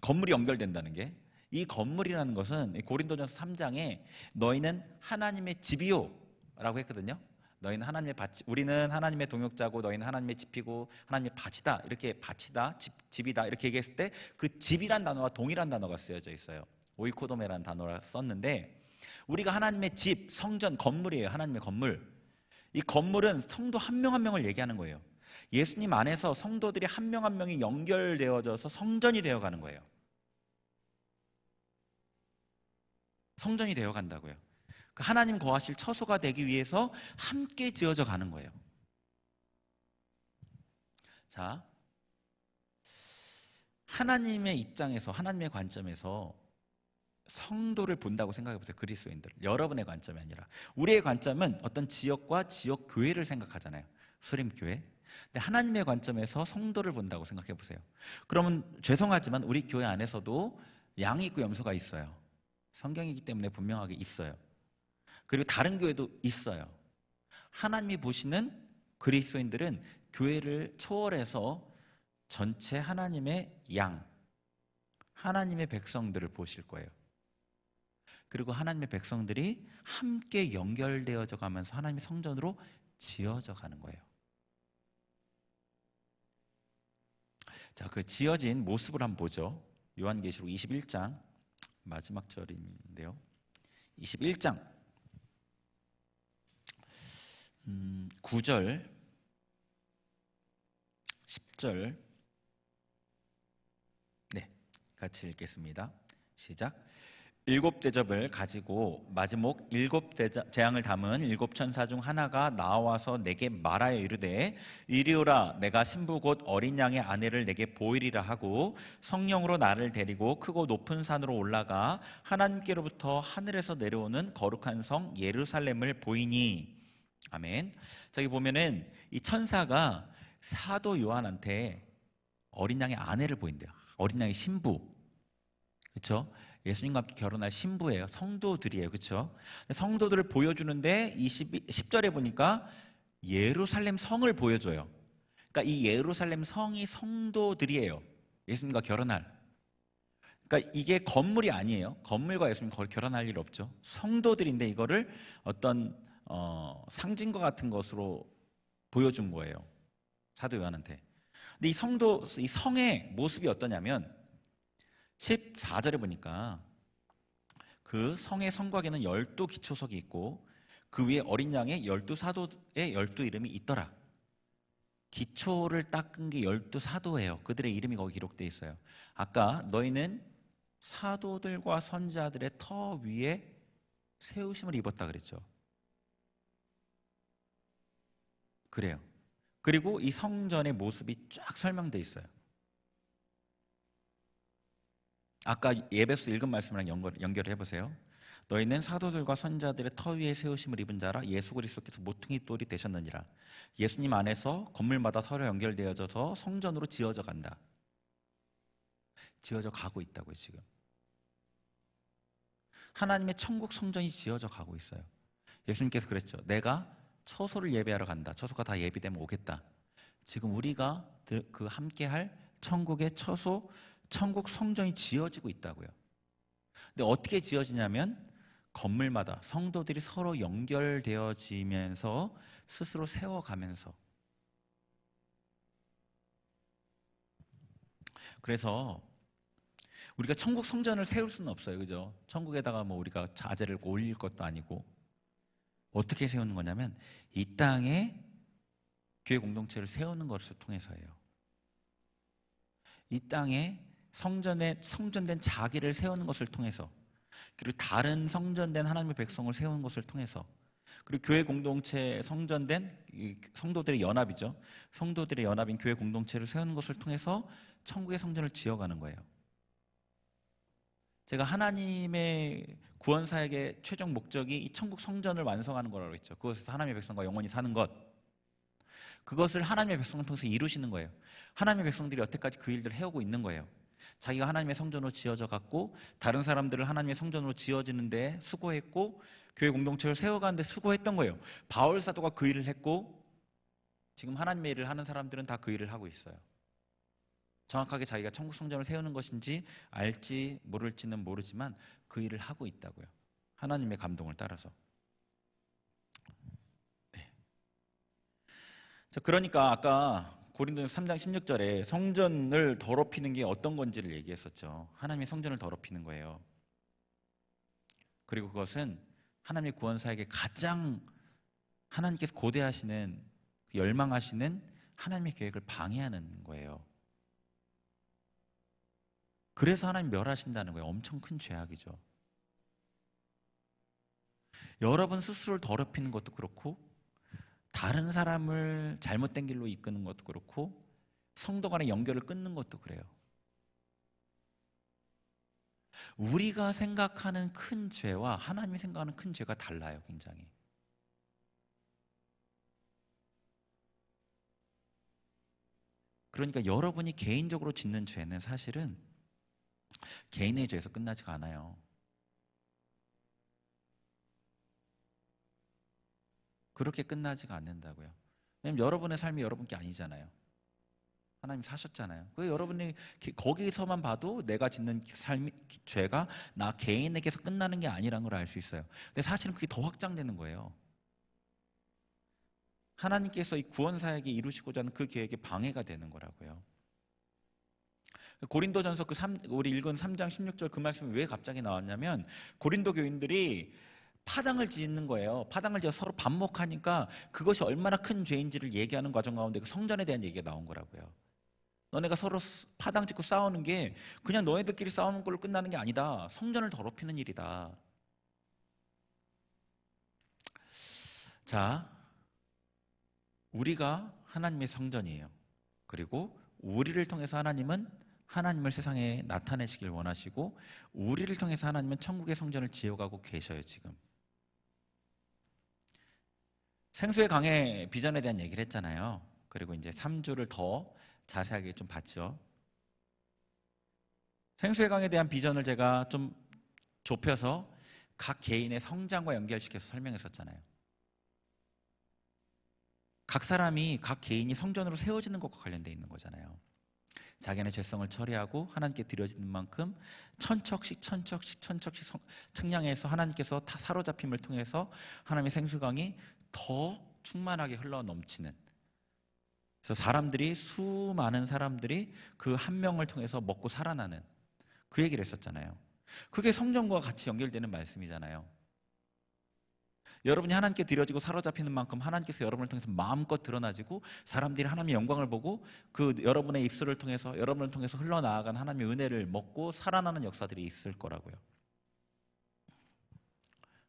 건물이 연결된다는 게. 이 건물이라는 것은 고린도전서 3장에 너희는 하나님의 집이요 라고 했거든요. 너희는 하나님의 밭, 우리는 하나님의 동역자고 너희는 하나님의 집이고 하나님의 밭이다. 이렇게 밭이다, 집이다 이렇게 얘기했을 때 그 집이란 단어와 동일한 단어가 쓰여져 있어요. 오이코도메라는 단어를 썼는데 우리가 하나님의 집, 성전, 건물이에요. 하나님의 건물. 이 건물은 성도 한 명 한 명을 얘기하는 거예요. 예수님 안에서 성도들이 한 명 한 명이 연결되어져서 성전이 되어가는 거예요. 성전이 되어 간다고요. 하나님 거하실 처소가 되기 위해서 함께 지어져 가는 거예요. 자, 하나님의 입장에서, 하나님의 관점에서 성도를 본다고 생각해 보세요. 그리스도인들. 여러분의 관점이 아니라 우리의 관점은 어떤 지역과 지역 교회를 생각하잖아요. 수림교회. 근데 하나님의 관점에서 성도를 본다고 생각해 보세요. 그러면 죄송하지만 우리 교회 안에서도 양이 있고 염소가 있어요. 성경이기 때문에 분명하게 있어요. 그리고 다른 교회도 있어요. 하나님이 보시는 그리스도인들은 교회를 초월해서 전체 하나님의 양, 하나님의 백성들을 보실 거예요. 그리고 하나님의 백성들이 함께 연결되어져 가면서 하나님의 성전으로 지어져 가는 거예요. 자, 그 지어진 모습을 한번 보죠. 요한계시록 21장 마지막 절인데요. 21장 9절 10절 네, 같이 읽겠습니다. 시작. 일곱 대접을 가지고 마지막 일곱 재앙을 담은 일곱 천사 중 하나가 나와서 내게 말하여 이르되 이리 오라. 내가 신부 곧 어린 양의 아내를 내게 보이리라 하고 성령으로 나를 데리고 크고 높은 산으로 올라가 하나님께로부터 하늘에서 내려오는 거룩한 성 예루살렘을 보이니. 아멘. 저기 보면은 이 천사가 사도 요한한테 어린 양의 아내를 보인대요. 어린 양의 신부. 그렇죠? 예수님과 함께 결혼할 신부예요. 성도들이에요. 그렇죠? 성도들을 보여주는데 10절에 보니까 예루살렘 성을 보여줘요. 그러니까 이 예루살렘 성이 성도들이에요. 예수님과 결혼할. 그러니까 이게 건물이 아니에요. 건물과 예수님 결혼할 일 없죠. 성도들인데 이거를 어떤 상징과 같은 것으로 보여준 거예요. 사도 요한한테. 근데 이 성의 모습이 어떠냐면 14절에 보니까 그 성의 성곽에는 12기초석이 있고 그 위에 어린 양의 12사도의 12이름이 있더라. 기초를 닦은 게 12사도예요. 그들의 이름이 거기 기록되어 있어요. 아까 너희는 사도들과 선지자들의 터 위에 세우심을 입었다 그랬죠. 그래요. 그리고 이 성전의 모습이 쫙 설명되어 있어요. 아까 예배서 읽은 말씀이랑 연결을 해보세요. 너희는 사도들과 선지자들의 터 위에 세우심을 입은 자라 예수 그리스도께서 모퉁이 돌이 되셨느니라. 예수님 안에서 건물마다 서로 연결되어져서 성전으로 지어져 간다. 지어져 가고 있다고요. 지금 하나님의 천국 성전이 지어져 가고 있어요. 예수님께서 그랬죠. 내가 처소를 예배하러 간다. 처소가 다 예비되면 오겠다. 지금 우리가 그 함께할 천국의 처소, 천국 성전이 지어지고 있다고요. 근데 어떻게 지어지냐면 건물마다 성도들이 서로 연결되어지면서 스스로 세워가면서. 그래서 우리가 천국 성전을 세울 수는 없어요. 그죠? 천국에다가 뭐 우리가 자재를 올릴 것도 아니고. 어떻게 세우는 거냐면 이 땅에 교회 공동체를 세우는 것을 통해서예요. 이 땅에 성전된 자기를 세우는 것을 통해서, 그리고 다른 성전된 하나님의 백성을 세우는 것을 통해서, 그리고 교회 공동체 성전된 성도들의 연합이죠. 성도들의 연합인 교회 공동체를 세우는 것을 통해서 천국의 성전을 지어가는 거예요. 제가 하나님의 구원 사역의 최종 목적이 이 천국 성전을 완성하는 거라고 했죠. 그것에서 하나님의 백성과 영원히 사는 것. 그것을 하나님의 백성을 통해서 이루시는 거예요. 하나님의 백성들이 여태까지 그 일들을 해오고 있는 거예요. 자기가 하나님의 성전으로 지어져 갔고 다른 사람들을 하나님의 성전으로 지어지는데 수고했고 교회 공동체를 세워가는데 수고했던 거예요. 바울 사도가 그 일을 했고 지금 하나님의 일을 하는 사람들은 다 그 일을 하고 있어요. 정확하게 자기가 천국 성전을 세우는 것인지 알지 모를지는 모르지만 그 일을 하고 있다고요. 하나님의 감동을 따라서. 네. 자, 그러니까 아까 고린도전서 3장 16절에 성전을 더럽히는 게 어떤 건지를 얘기했었죠. 하나님의 성전을 더럽히는 거예요. 그리고 그것은 하나님의 구원 사역에 가장 하나님께서 고대하시는, 열망하시는 하나님의 계획을 방해하는 거예요. 그래서 하나님 멸하신다는 거예요. 엄청 큰 죄악이죠. 여러분 스스로를 더럽히는 것도 그렇고 다른 사람을 잘못된 길로 이끄는 것도 그렇고 성도 간의 연결을 끊는 것도 그래요. 우리가 생각하는 큰 죄와 하나님이 생각하는 큰 죄가 달라요. 굉장히. 그러니까 여러분이 개인적으로 짓는 죄는 사실은 개인의 죄에서 끝나지가 않아요. 그렇게 끝나지가 않는다고요. 왜냐면 여러분의 삶이 여러분 게 아니잖아요. 하나님 사셨잖아요. 그 여러분이 거기서만 봐도 내가 짓는 죄가 나 개인에게서 끝나는 게 아니라는 걸 알 수 있어요. 근데 사실은 그게 더 확장되는 거예요. 하나님께서 이 구원 사역이 이루시고자 하는 그 계획에 방해가 되는 거라고요. 고린도전서 우리 읽은 3장 16절 그 말씀이 왜 갑자기 나왔냐면 고린도 교인들이 파당을 짓는 거예요. 파당을 지어 서로 반목하니까 그것이 얼마나 큰 죄인지를 얘기하는 과정 가운데 그 성전에 대한 얘기가 나온 거라고요. 너네가 서로 파당 짓고 싸우는 게 그냥 너네들끼리 싸우는 걸로 끝나는 게 아니다. 성전을 더럽히는 일이다. 자, 우리가 하나님의 성전이에요. 그리고 우리를 통해서 하나님은 하나님을 세상에 나타내시길 원하시고 우리를 통해서 하나님은 천국의 성전을 지어가고 계셔요. 지금 생수의 강의 비전에 대한 얘기를 했잖아요. 그리고 이제 3주를 더 자세하게 좀 봤죠. 생수의 강에 대한 비전을 제가 좀 좁혀서 각 개인의 성장과 연결시켜서 설명했었잖아요. 각 사람이 각 개인이 성전으로 세워지는 것과 관련되어 있는 거잖아요. 자기네 죄성을 처리하고 하나님께 드려지는 만큼 천척씩 측량해서 하나님께서 다 사로잡힘을 통해서 하나님의 생수강이 더 충만하게 흘러 넘치는, 그래서 수많은 사람들이 그 한 명을 통해서 먹고 살아나는, 그 얘기를 했었잖아요. 그게 성전과 같이 연결되는 말씀이잖아요. 여러분이 하나님께 드려지고 사로잡히는 만큼 하나님께서 여러분을 통해서 마음껏 드러나지고 사람들이 하나님의 영광을 보고 그 여러분의 입술을 통해서, 여러분을 통해서 흘러나아간 하나님의 은혜를 먹고 살아나는 역사들이 있을 거라고요.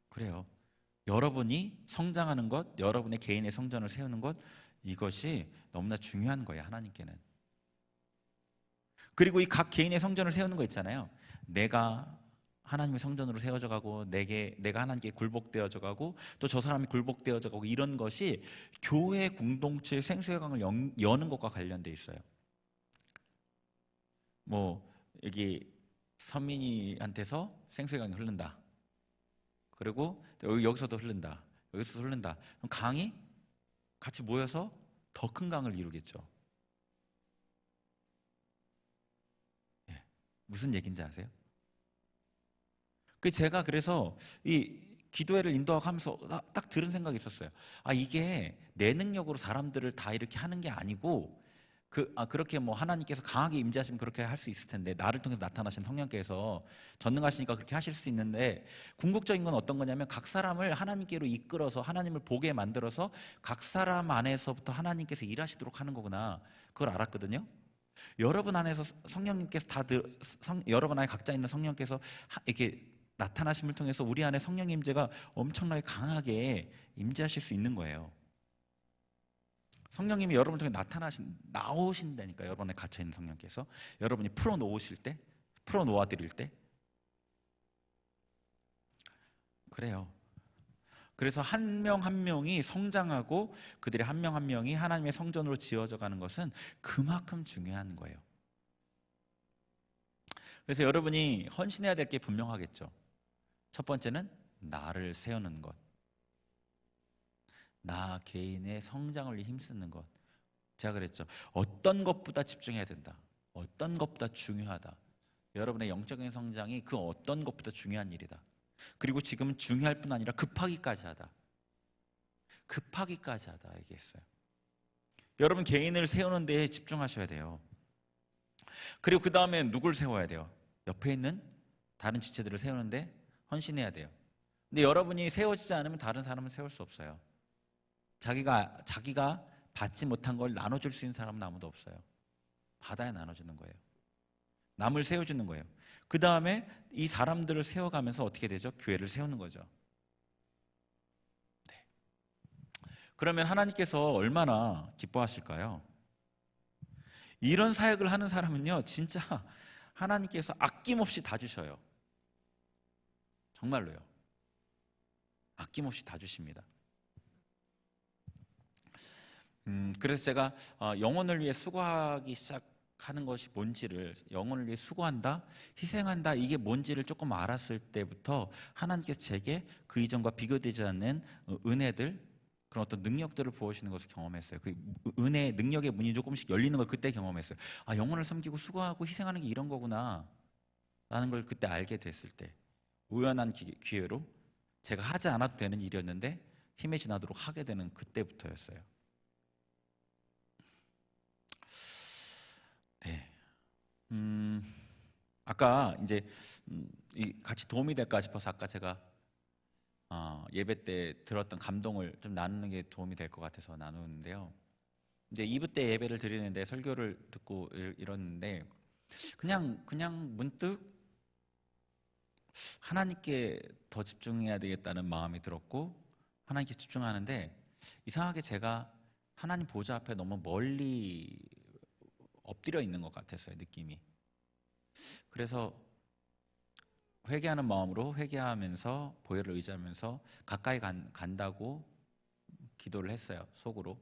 그래요. 여러분이 성장하는 것, 여러분의 개인의 성전을 세우는 것, 이것이 너무나 중요한 거예요, 하나님께는. 그리고 이 각 개인의 성전을 세우는 거 있잖아요. 내가 하나님의 성전으로 세워져 가고, 내가 하나님께 굴복되어져 가고, 또 저 사람이 굴복되어져 가고, 이런 것이 교회 공동체의 생수의 강을 여는 것과 관련돼 있어요. 뭐 여기 선민이한테서 생수의 강이 흐른다. 그리고 여기서도 흐른다. 여기서도 흐른다. 그럼 강이 같이 모여서 더 큰 강을 이루겠죠. 예, 무슨 얘기인지 아세요? 제가 그래서 이 기도회를 인도하고 하면서 딱 들은 생각이 있었어요. 이게 내 능력으로 사람들을 다 이렇게 하는 게 아니고, 그렇게 뭐 하나님께서 강하게 임재하시면 그렇게 할 수 있을 텐데, 나를 통해서 나타나신 성령께서 전능하시니까 그렇게 하실 수 있는데, 궁극적인 건 어떤 거냐면 각 사람을 하나님께로 이끌어서 하나님을 보게 만들어서 각 사람 안에서부터 하나님께서 일하시도록 하는 거구나, 그걸 알았거든요. 여러분 안에서 성령님께서 여러분 안에 각자 있는 성령께서 이렇게 나타나심을 통해서 우리 안에 성령의 임재가 엄청나게 강하게 임재하실 수 있는 거예요. 성령님이 여러분을 통해 나오신다니까. 여러분 안에 갇혀있는 성령께서 여러분이 풀어놓으실 때, 풀어놓아드릴 때. 그래요. 그래서 한 명 한 명이 성장하고 그들의 한 명 한 명이 하나님의 성전으로 지어져 가는 것은 그만큼 중요한 거예요. 그래서 여러분이 헌신해야 될 게 분명하겠죠. 첫 번째는 나를 세우는 것, 나 개인의 성장을 위해 힘쓰는 것. 제가 그랬죠. 어떤 것보다 집중해야 된다. 어떤 것보다 중요하다. 여러분의 영적인 성장이 그 어떤 것보다 중요한 일이다. 그리고 지금은 중요할 뿐 아니라 급하기까지 하다. 급하기까지 하다 얘기했어요. 여러분 개인을 세우는 데에 집중하셔야 돼요. 그리고 그 다음에 누굴 세워야 돼요? 옆에 있는 다른 지체들을 세우는데 헌신해야 돼요. 근데 여러분이 세워지지 않으면 다른 사람은 세울 수 없어요. 자기가 받지 못한 걸 나눠줄 수 있는 사람은 아무도 없어요. 받아야 나눠주는 거예요. 남을 세워주는 거예요. 그 다음에 이 사람들을 세워가면서 어떻게 되죠? 교회를 세우는 거죠. 네. 그러면 하나님께서 얼마나 기뻐하실까요? 이런 사역을 하는 사람은요, 진짜 하나님께서 아낌없이 다 주셔요. 정말로요. 아낌없이 다 주십니다. 그래서 제가 영혼을 위해 수고하기 시작하는 것이 뭔지를, 영혼을 위해 수고한다, 희생한다, 이게 뭔지를 조금 알았을 때부터 하나님께서 제게 그 이전과 비교되지 않는 은혜들, 그런 어떤 능력들을 부어주시는 것을 경험했어요. 그 은혜, 능력의 문이 조금씩 열리는 걸 그때 경험했어요. 영혼을 섬기고 수고하고 희생하는 게 이런 거구나 라는 걸 그때 알게 됐을 때, 우연한 기회로 제가 하지 않아도 되는 일이었는데 힘에 지나도록 하게 되는 그때부터였어요. 네. 아까 이제 같이 도움이 될까 싶어서 아까 제가 예배 때 들었던 감동을 좀 나누는 게 도움이 될 것 같아서 나누는데요. 이제 2부 때 예배를 드리는데 설교를 듣고 이러는데 그냥 문득 하나님께 더 집중해야 되겠다는 마음이 들었고, 하나님께 집중하는데 이상하게 제가 하나님 보좌 앞에 너무 멀리 엎드려 있는 것 같았어요, 느낌이. 그래서 회개하는 마음으로 회개하면서 보혈을 의지하면서 가까이 간다고 기도를 했어요, 속으로.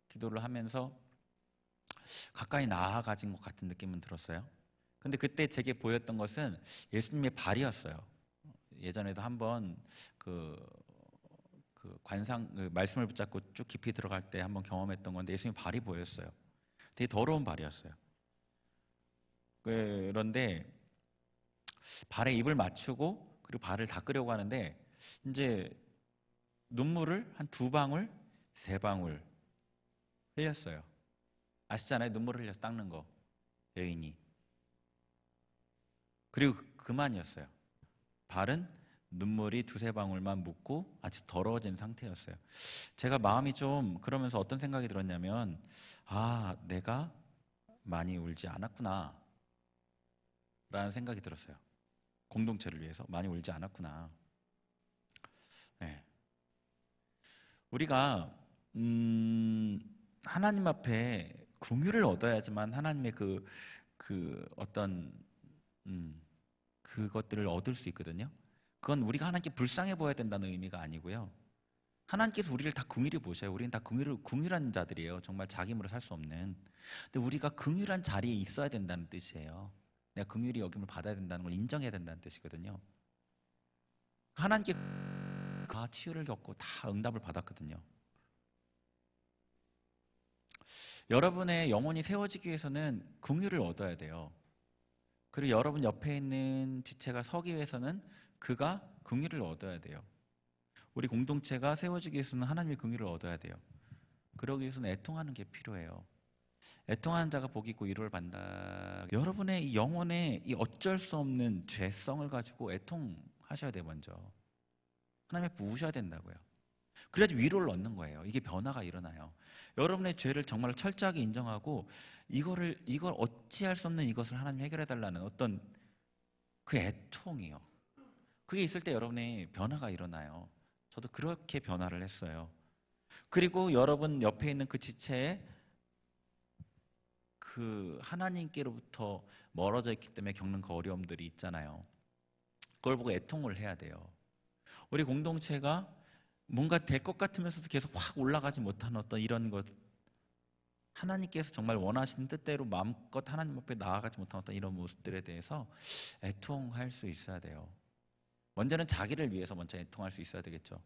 기도를 하면서 가까이 나아가진 것 같은 느낌은 들었어요. 근데 그때 제게 보였던 것은 예수님의 발이었어요. 예전에도 한번 그 말씀을 붙잡고 쭉 깊이 들어갈 때 한번 경험했던 건데 예수님 발이 보였어요. 되게 더러운 발이었어요. 그런데 발에 입을 맞추고 그리고 발을 닦으려고 하는데 이제 눈물을 한 2방울, 3방울 흘렸어요. 아시잖아요? 눈물을 흘려서 닦는 거, 여인이. 그리고 그만이었어요. 발은 눈물이 2-3방울만 묻고 아직 더러워진 상태였어요. 제가 마음이 좀 그러면서 어떤 생각이 들었냐면, 아, 내가 많이 울지 않았구나 라는 생각이 들었어요. 공동체를 위해서 많이 울지 않았구나. 네. 우리가 하나님 앞에 긍휼을 얻어야지만 하나님의 어떤 그것들을 얻을 수 있거든요. 그건 우리가 하나님께 불쌍해 보여야 된다는 의미가 아니고요. 하나님께서 우리를 다 긍휼히 보셔요. 우리는 다 긍휼한 자들이에요. 정말 자기 힘으로 살 수 없는. 근데 우리가 긍휼한 자리에 있어야 된다는 뜻이에요. 내가 긍휼히 여김을 받아야 된다는 걸 인정해야 된다는 뜻이거든요. 하나님께 다 치유를 겪고 다 응답을 받았거든요. 여러분의 영혼이 세워지기 위해서는 긍휼을 얻어야 돼요. 그리고 여러분 옆에 있는 지체가 서기 위해서는 그가 긍휼을 얻어야 돼요. 우리 공동체가 세워지기 위해서는 하나님의 긍휼을 얻어야 돼요. 그러기 위해서는 애통하는 게 필요해요. 애통하는 자가 복이 있고 위로를 받는다. 여러분의 이 영혼의 이 어쩔 수 없는 죄성을 가지고 애통하셔야 돼요. 먼저 하나님 앞에 우셔야 된다고요. 그래야지 위로를 얻는 거예요. 이게 변화가 일어나요. 여러분의 죄를 정말 철저하게 인정하고 이걸 어찌할 수 없는 이것을 하나님 해결해 달라는 어떤 그 애통이요. 그게 있을 때 여러분의 변화가 일어나요. 저도 그렇게 변화를 했어요. 그리고 여러분 옆에 있는 그 지체에 그 하나님께로부터 멀어져 있기 때문에 겪는 그 어려움들이 있잖아요. 그걸 보고 애통을 해야 돼요. 우리 공동체가 뭔가 될 것 같으면서도 계속 확 올라가지 못하는 어떤 이런 것, 하나님께서 정말 원하시는 뜻대로 마음껏 하나님 앞에 나아가지 못하는 어떤 이런 모습들에 대해서 애통할 수 있어야 돼요. 먼저는 자기를 위해서 먼저 애통할 수 있어야 되겠죠.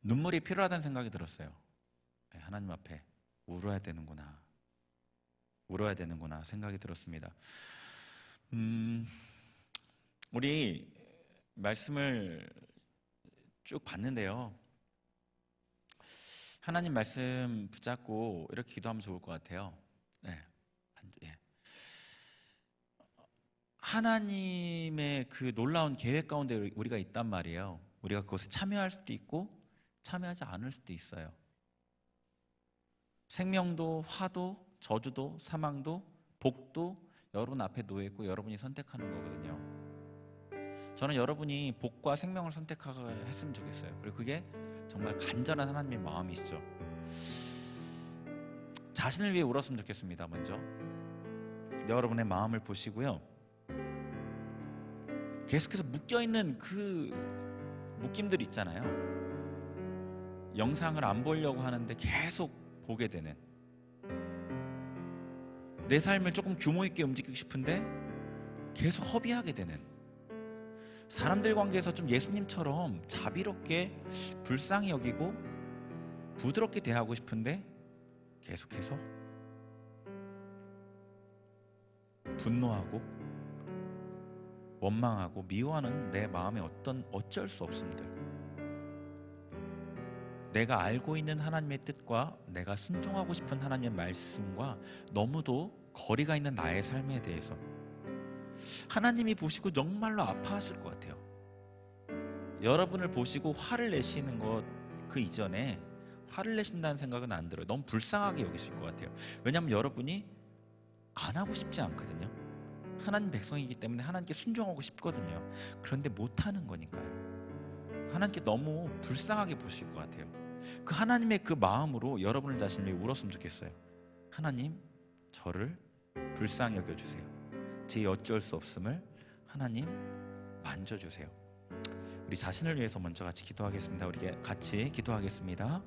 눈물이 필요하다는 생각이 들었어요. 하나님 앞에 울어야 되는구나 생각이 들었습니다. 우리 말씀을 쭉 봤는데요. 하나님 말씀 붙잡고 이렇게 기도하면 좋을 것 같아요. 네. 하나님의 그 놀라운 계획 가운데 우리가 있단 말이에요. 우리가 그것에 참여할 수도 있고 참여하지 않을 수도 있어요. 생명도 화도 저주도 사망도 복도 여러분 앞에 놓여 있고 여러분이 선택하는 거거든요. 저는 여러분이 복과 생명을 선택했으면 좋겠어요. 그리고 그게 정말 간절한 하나님의 마음이시죠. 자신을 위해 울었으면 좋겠습니다. 먼저 여러분의 마음을 보시고요. 계속해서 묶여있는 그 묶임들 있잖아요. 영상을 안 보려고 하는데 계속 보게 되는, 내 삶을 조금 규모 있게 움직이고 싶은데 계속 허비하게 되는, 사람들 관계에서 좀 예수님처럼 자비롭게 불쌍히 여기고 부드럽게 대하고 싶은데 계속해서 분노하고 원망하고 미워하는 내 마음의 어쩔 수 없음들, 내가 알고 있는 하나님의 뜻과 내가 순종하고 싶은 하나님의 말씀과 너무도 거리가 있는 나의 삶에 대해서 하나님이 보시고 정말로 아파하실 것 같아요. 여러분을 보시고 화를 내시는 것 그 이전에 화를 내신다는 생각은 안 들어요. 너무 불쌍하게 여기실 것 같아요. 왜냐하면 여러분이 안 하고 싶지 않거든요. 하나님 백성이기 때문에 하나님께 순종하고 싶거든요. 그런데 못하는 거니까요. 하나님께 너무 불쌍하게 보실 것 같아요. 그 하나님의 그 마음으로 여러분을 자신을 위해 울었으면 좋겠어요. 하나님, 저를 불쌍히 여겨주세요. 제 어쩔 수 없음을 하나님 만져주세요. 우리 자신을 위해서 먼저 같이 기도하겠습니다. 우리 같이 기도하겠습니다.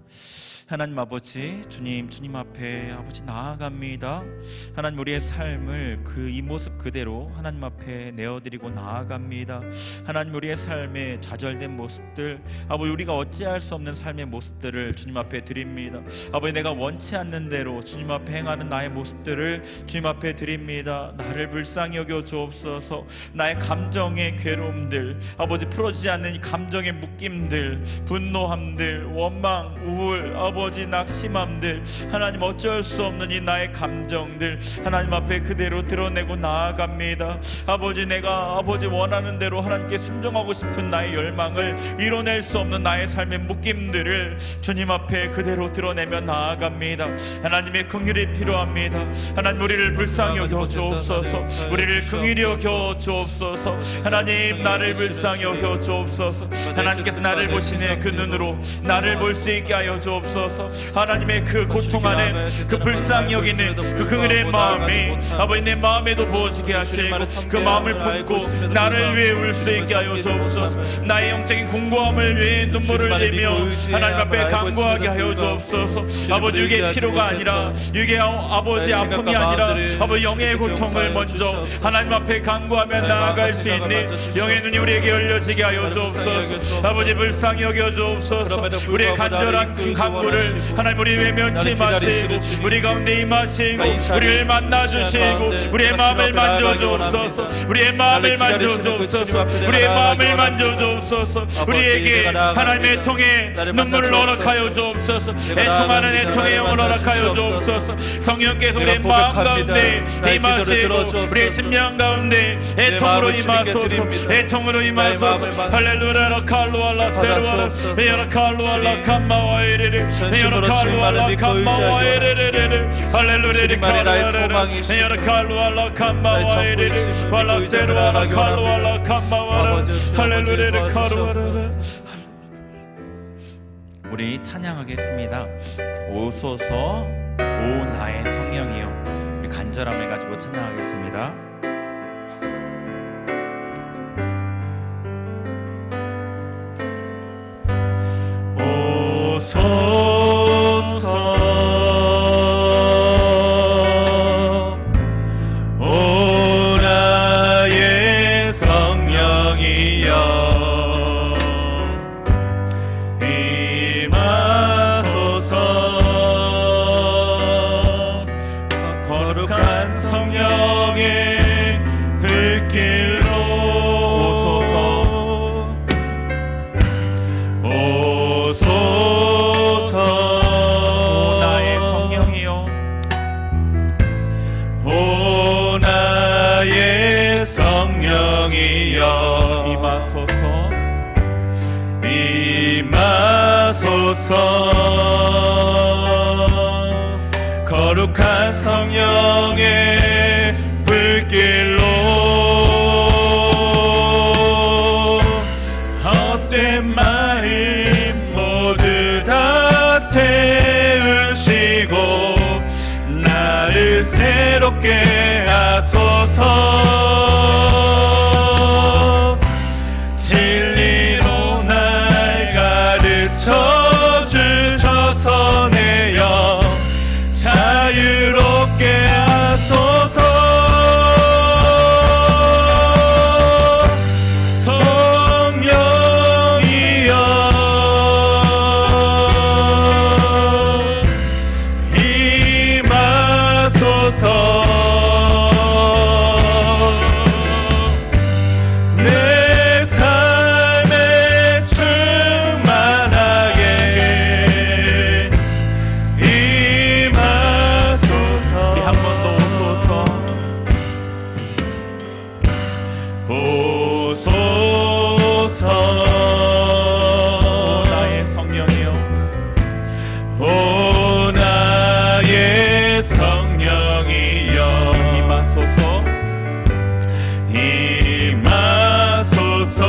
하나님 아버지, 주님 앞에 아버지 나아갑니다. 하나님 우리의 삶을 이 모습 그대로 하나님 앞에 내어드리고 나아갑니다. 하나님 우리의 삶에 좌절된 모습들, 아버지 우리가 어찌할 수 없는 삶의 모습들을 주님 앞에 드립니다. 아버지 내가 원치 않는 대로 주님 앞에 행하는 나의 모습들을 주님 앞에 드립니다. 나를 불쌍히 여겨 주옵소서. 나의 감정의 괴로움들, 아버지 풀어지지 않는 이 감정의 묶임들, 분노함들, 원망, 우울, 아버지 낙심함들, 하나님 어쩔 수 없는 이 나의 감정들 하나님 앞에 그대로 드러내고 나아갑니다. 아버지 내가 아버지 원하는 대로 하나님께 순종하고 싶은 나의 열망을 이뤄낼 수 없는 나의 삶의 묶임들을 주님 앞에 그대로 드러내며 나아갑니다. 하나님의 긍휼이 필요합니다. 하나님 우리를 불쌍히 여겨 주옵소서. 우리를 긍휼히 여겨 주옵소서. 하나님 나를 불쌍히 여겨 주옵소서. 하나님께서 나를 보시는 그 눈으로 나를 볼 수 있게 하여 주옵소서. 하나님의 그 고통 안에 그 불쌍히 여기는 그 긍휼의 마음이 아버지 내 마음에도 부어지게 하시고 그 마음을 품고 나를 위해 울 수 있게 하여 주옵소서. 나의 영적인 공고함을 위해 눈물을 흘리며 하나님 앞에 간구하게 하여 주옵소서. 아버지 육의 피로가 아니라 육의 아버지 아픔이 아니라 아버지 영의 고통을 먼저 하나님 앞에 간구하며 나아갈 수 있는 영의 눈이 우리에게 열려지게 하여 주옵소서. 아버지 불쌍히 여겨 주옵소서. 우리의 간절한 그 간구를 하나님 우리 외면치 마시고 우리 가운데 임하시고 우리를 만나주시고 우리의 마음을 만져주옵소서. 우리의 마음을 만져주옵소서. 우리의 마음을 만져주옵소서. 우리에게 하나님의 통에 눈물을 허락하여 주옵소서. 애통하는 애통의 영을 허락하여 주옵소서. 성령께서 우리의 마음 가운데 임하시고 우리의 심령 가운데 애통으로 임하소서. 애통으로 임하소서. 할렐루야 칼루알라 세루알라 메여라 칼루알라 감마와이르르 메여라 칼루알라 감마와이르르 할렐루야 칼루알라 메여라 칼루알라 감마와이르르 발라 세루알라 칼루알라 감마와라 할렐루야 칼루알라. 우리 찬양하겠습니다. 오소서 오 나의 성령이여. 우리 간절함을 가지고 찬양하겠습니다. 오소서 오 나의 성령이여 임하소서. 거룩한 성령의 불길로 거룩한 성령의 불길로 헛된 마음 모두 다 태우시고 나를 새롭게 하소서. 진리로 날 가르쳐 주셔서 내어 자유롭게 하소서. 성령이여 임하소서. 내 삶에 충만하게 임하소서. 우리 한 번 더 오소서. 오소서 오 나의 성령이여 오 나의 성령이여 임하소서. 임하소서.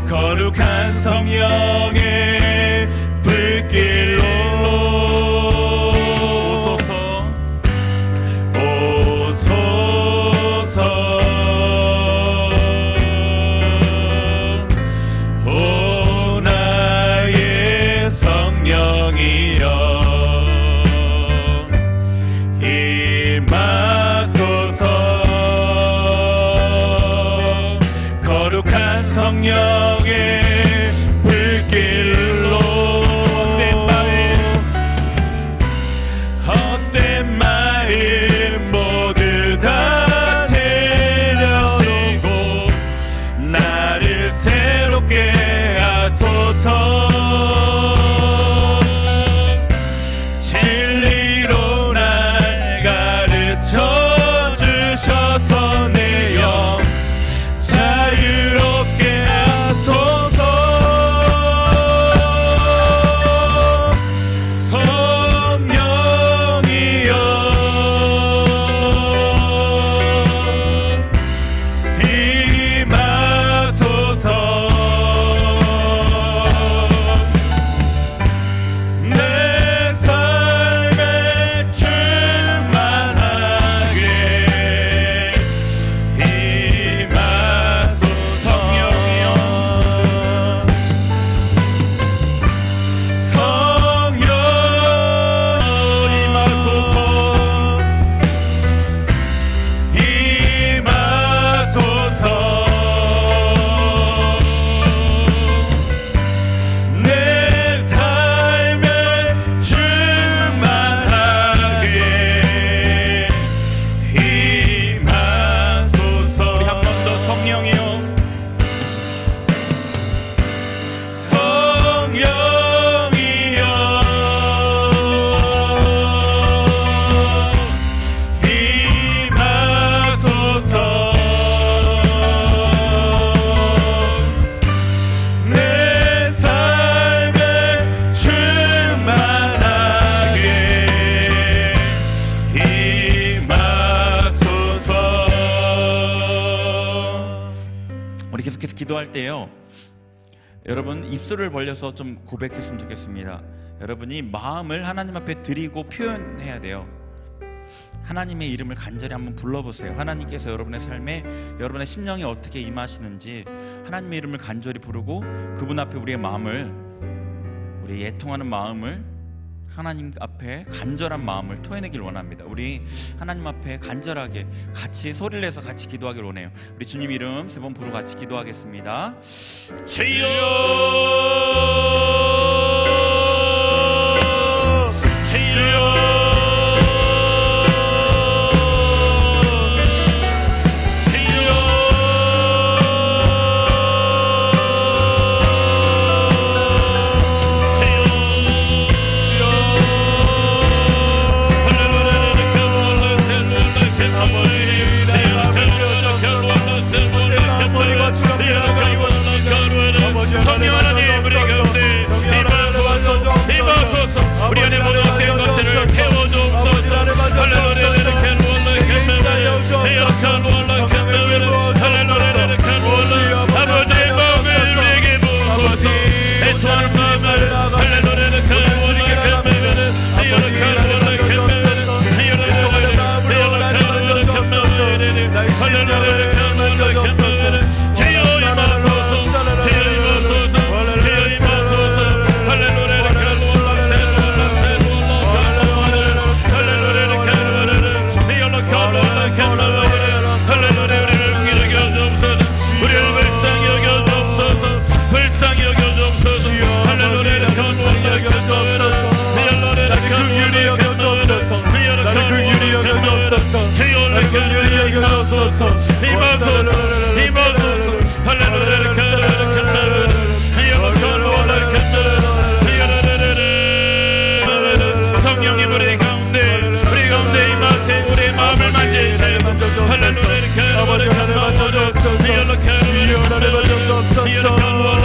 거룩한 성령의 불길로 오소서. 오소서 성령의 불길로 헛된 마음 모두 다 데려놓고 나를 새롭게 하소서. 진리로 날 가르쳐 주셔서 내 영 자유롭게 하소서. 성령이여 임하소서. 내 삶에 충만하게 임하소서. 성령이여 성령 임하소서. 임하소서. 내 삶에 충만하게 임하소서. 우리 한 번 더 성령이여 성령이여 임하소서. 내 삶에 충만하게 임하소서. 우리 계속해서 기도할 때요, 여러분 입술을 벌려서 좀 고백했으면 좋겠습니다. 여러분이 마음을 하나님 앞에 드리고 표현해야 돼요. 하나님의 이름을 간절히 한번 불러보세요. 하나님께서 여러분의 삶에, 여러분의 심령이 어떻게 임하시는지 하나님의 이름을 간절히 부르고 그분 앞에 우리의 마음을, 우리 애통하는 마음을 하나님 앞에 간절한 마음을 토해내길 원합니다. 우리 하나님 앞에 간절하게 같이 소리를 내서 같이 기도하길 원해요. 우리 주님 이름 3번 부르고 같이 기도하겠습니다. 주여 주여 성령 하나님 우리 가운데 임하소서. 우리 안에 모든 헛된 것들을 태워주옵소서. 아버지의 마음을 우리에게 부어소서. 애통하는 마음을 성령님 우리 가운데 임하세. 우리의 마음을 만지세요. 아버지 하늘 만져주옵소서. 주여 나를 만져주옵소서. 성령님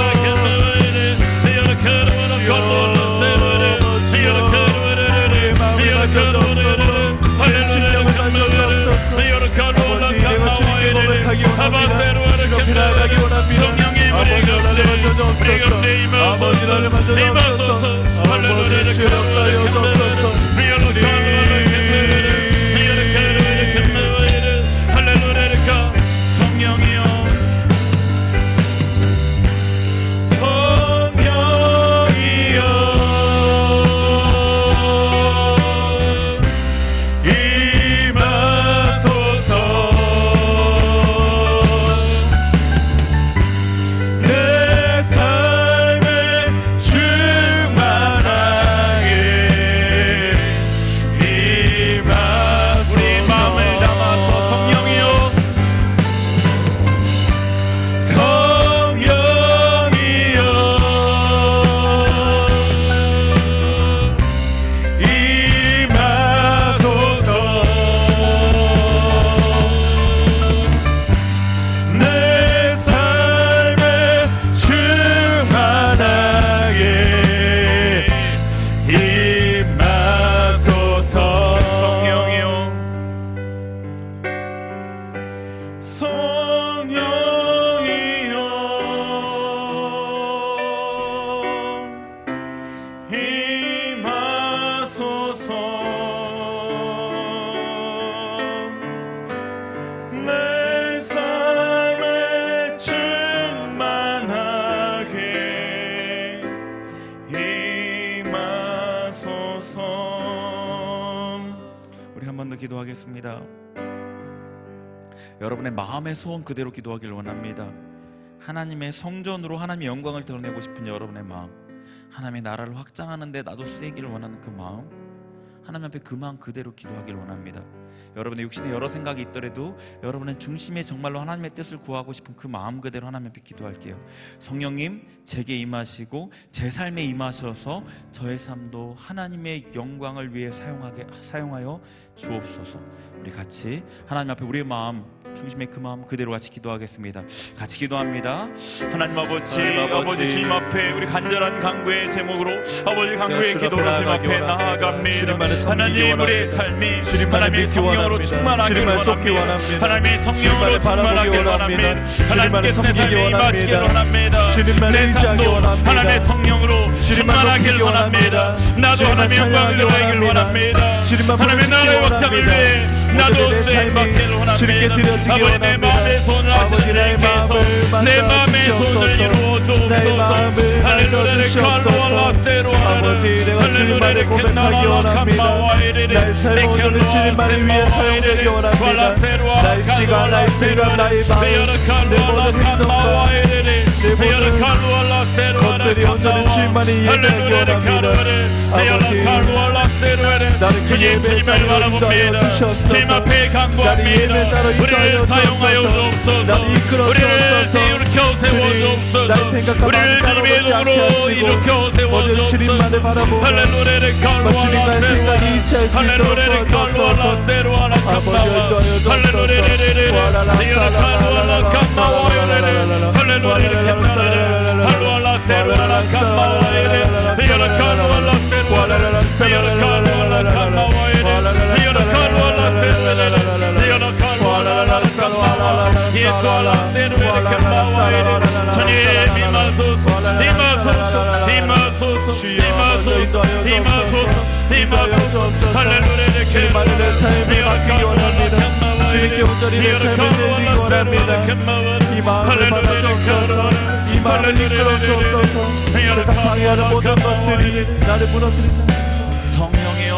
우리 가운데 임하소서. 아버지 주여 역사하옵소서. 성령이여 성령이여 임하소서. 내 기도하겠습니다. 여러분의 마음의 소원 그대로 기도하기를 원합니다. 하나님의 성전으로 하나님의 영광을 드러내고 싶은 여러분의 마음, 하나님의 나라를 확장하는 데 나도 쓰이기를 원하는 그 마음, 하나님 앞에 그 마음 그대로 기도하기를 원합니다. 여러분의 육신에 여러 생각이 있더라도 여러분의 중심에 정말로 하나님의 뜻을 구하고 싶은 그 마음 그대로 하나님 앞에 기도할게요. 성령님 제게 임하시고 제 삶에 임하셔서 저의 삶도 하나님의 영광을 위해 사용하여 주옵소서. 우리 같이 하나님 앞에 우리의 마음, 중심의 그 마음 그대로 같이 기도하겠습니다. 같이 기도합니다. 하나님 아버지, 아버지 주님 앞에 우리 간절한 간구의 제목으로 아버지 간구의 기도로 주님 앞에 나아갑니다. 하나님 우리의 삶이 하나님의 성령으로 충만하기를 원합니다. 하나님의 성령으로 충만하기를 원합니다. 하나님께서 내 삶에 임하시기를 원합니다. 내 삶도 하나님의 성령으로 충만하기를 원합니다. 나도 하나님의 영광을 누리기를 원합니다. 하나님의 나라의 확장을 위해 나도 쓰임받기를 원합니다. 아버지 내 마음의 손을 하시는 주님께서 내 마음의 손을 이루어 주옵소서. 할렐루야 칼로알라 세로알라 할렐루야 켄나라라 캄마와이레레 나의 삶 오늘은 주님만을 위해 사용되기 원합니다. 나의 시간, 나의 생각, 나의 마음, 내 모든 행동과 내 모든 것들이 온전히 주님만이 이해되기 원합니다. 아버지, 나를 주님 주님을 바라봅니다. 주님 앞에 간구합니다. 우리를 사용하여 주옵소서. 우리를 일으켜 세워 주옵소서. 우리를 주님의 이름으로 일으켜 세워 주옵소서. 할렐루야 칼로알라 세로알라 할렐루야 칼로알라 세로알라 캄마와 할렐루야 칼로알라 캄마와 할렐루야 칼로알라 세로알라 캄마와 할렐루야 칼로알라 세로알라 할렐루야 캄마와 할렐루야 칼로알라 주님 임하소서 임하소서 임하소서 임하소서 임하소서 할렐루야 주님만을 내 삶에 맡기기 원합니다. 주님께 온전히 내 삶을 드리기 원합니다. 이 마음을 받아주옵소서. 이 마음을 이끌어 주옵소서. 세상 방해하는 모든 것들이 나를 무너뜨리지 않도록 성령이여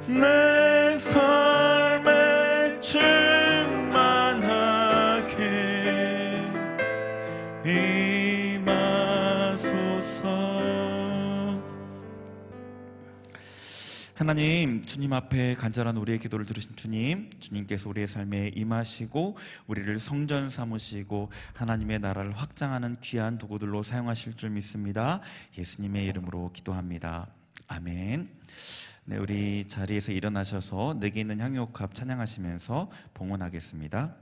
내 삶에 충만하게 임하소서. 하나님, 주님 앞에 간절한 우리의 기도를 들으신 주님께서 우리의 삶에 임하시고 우리를 성전 삼으시고 하나님의 나라를 확장하는 귀한 도구들로 사용하실 줄 믿습니다. 예수님의 이름으로 기도합니다. 아멘. 네, 우리 자리에서 일어나셔서 내게 있는 향유옥합 찬양하시면서 봉헌하겠습니다.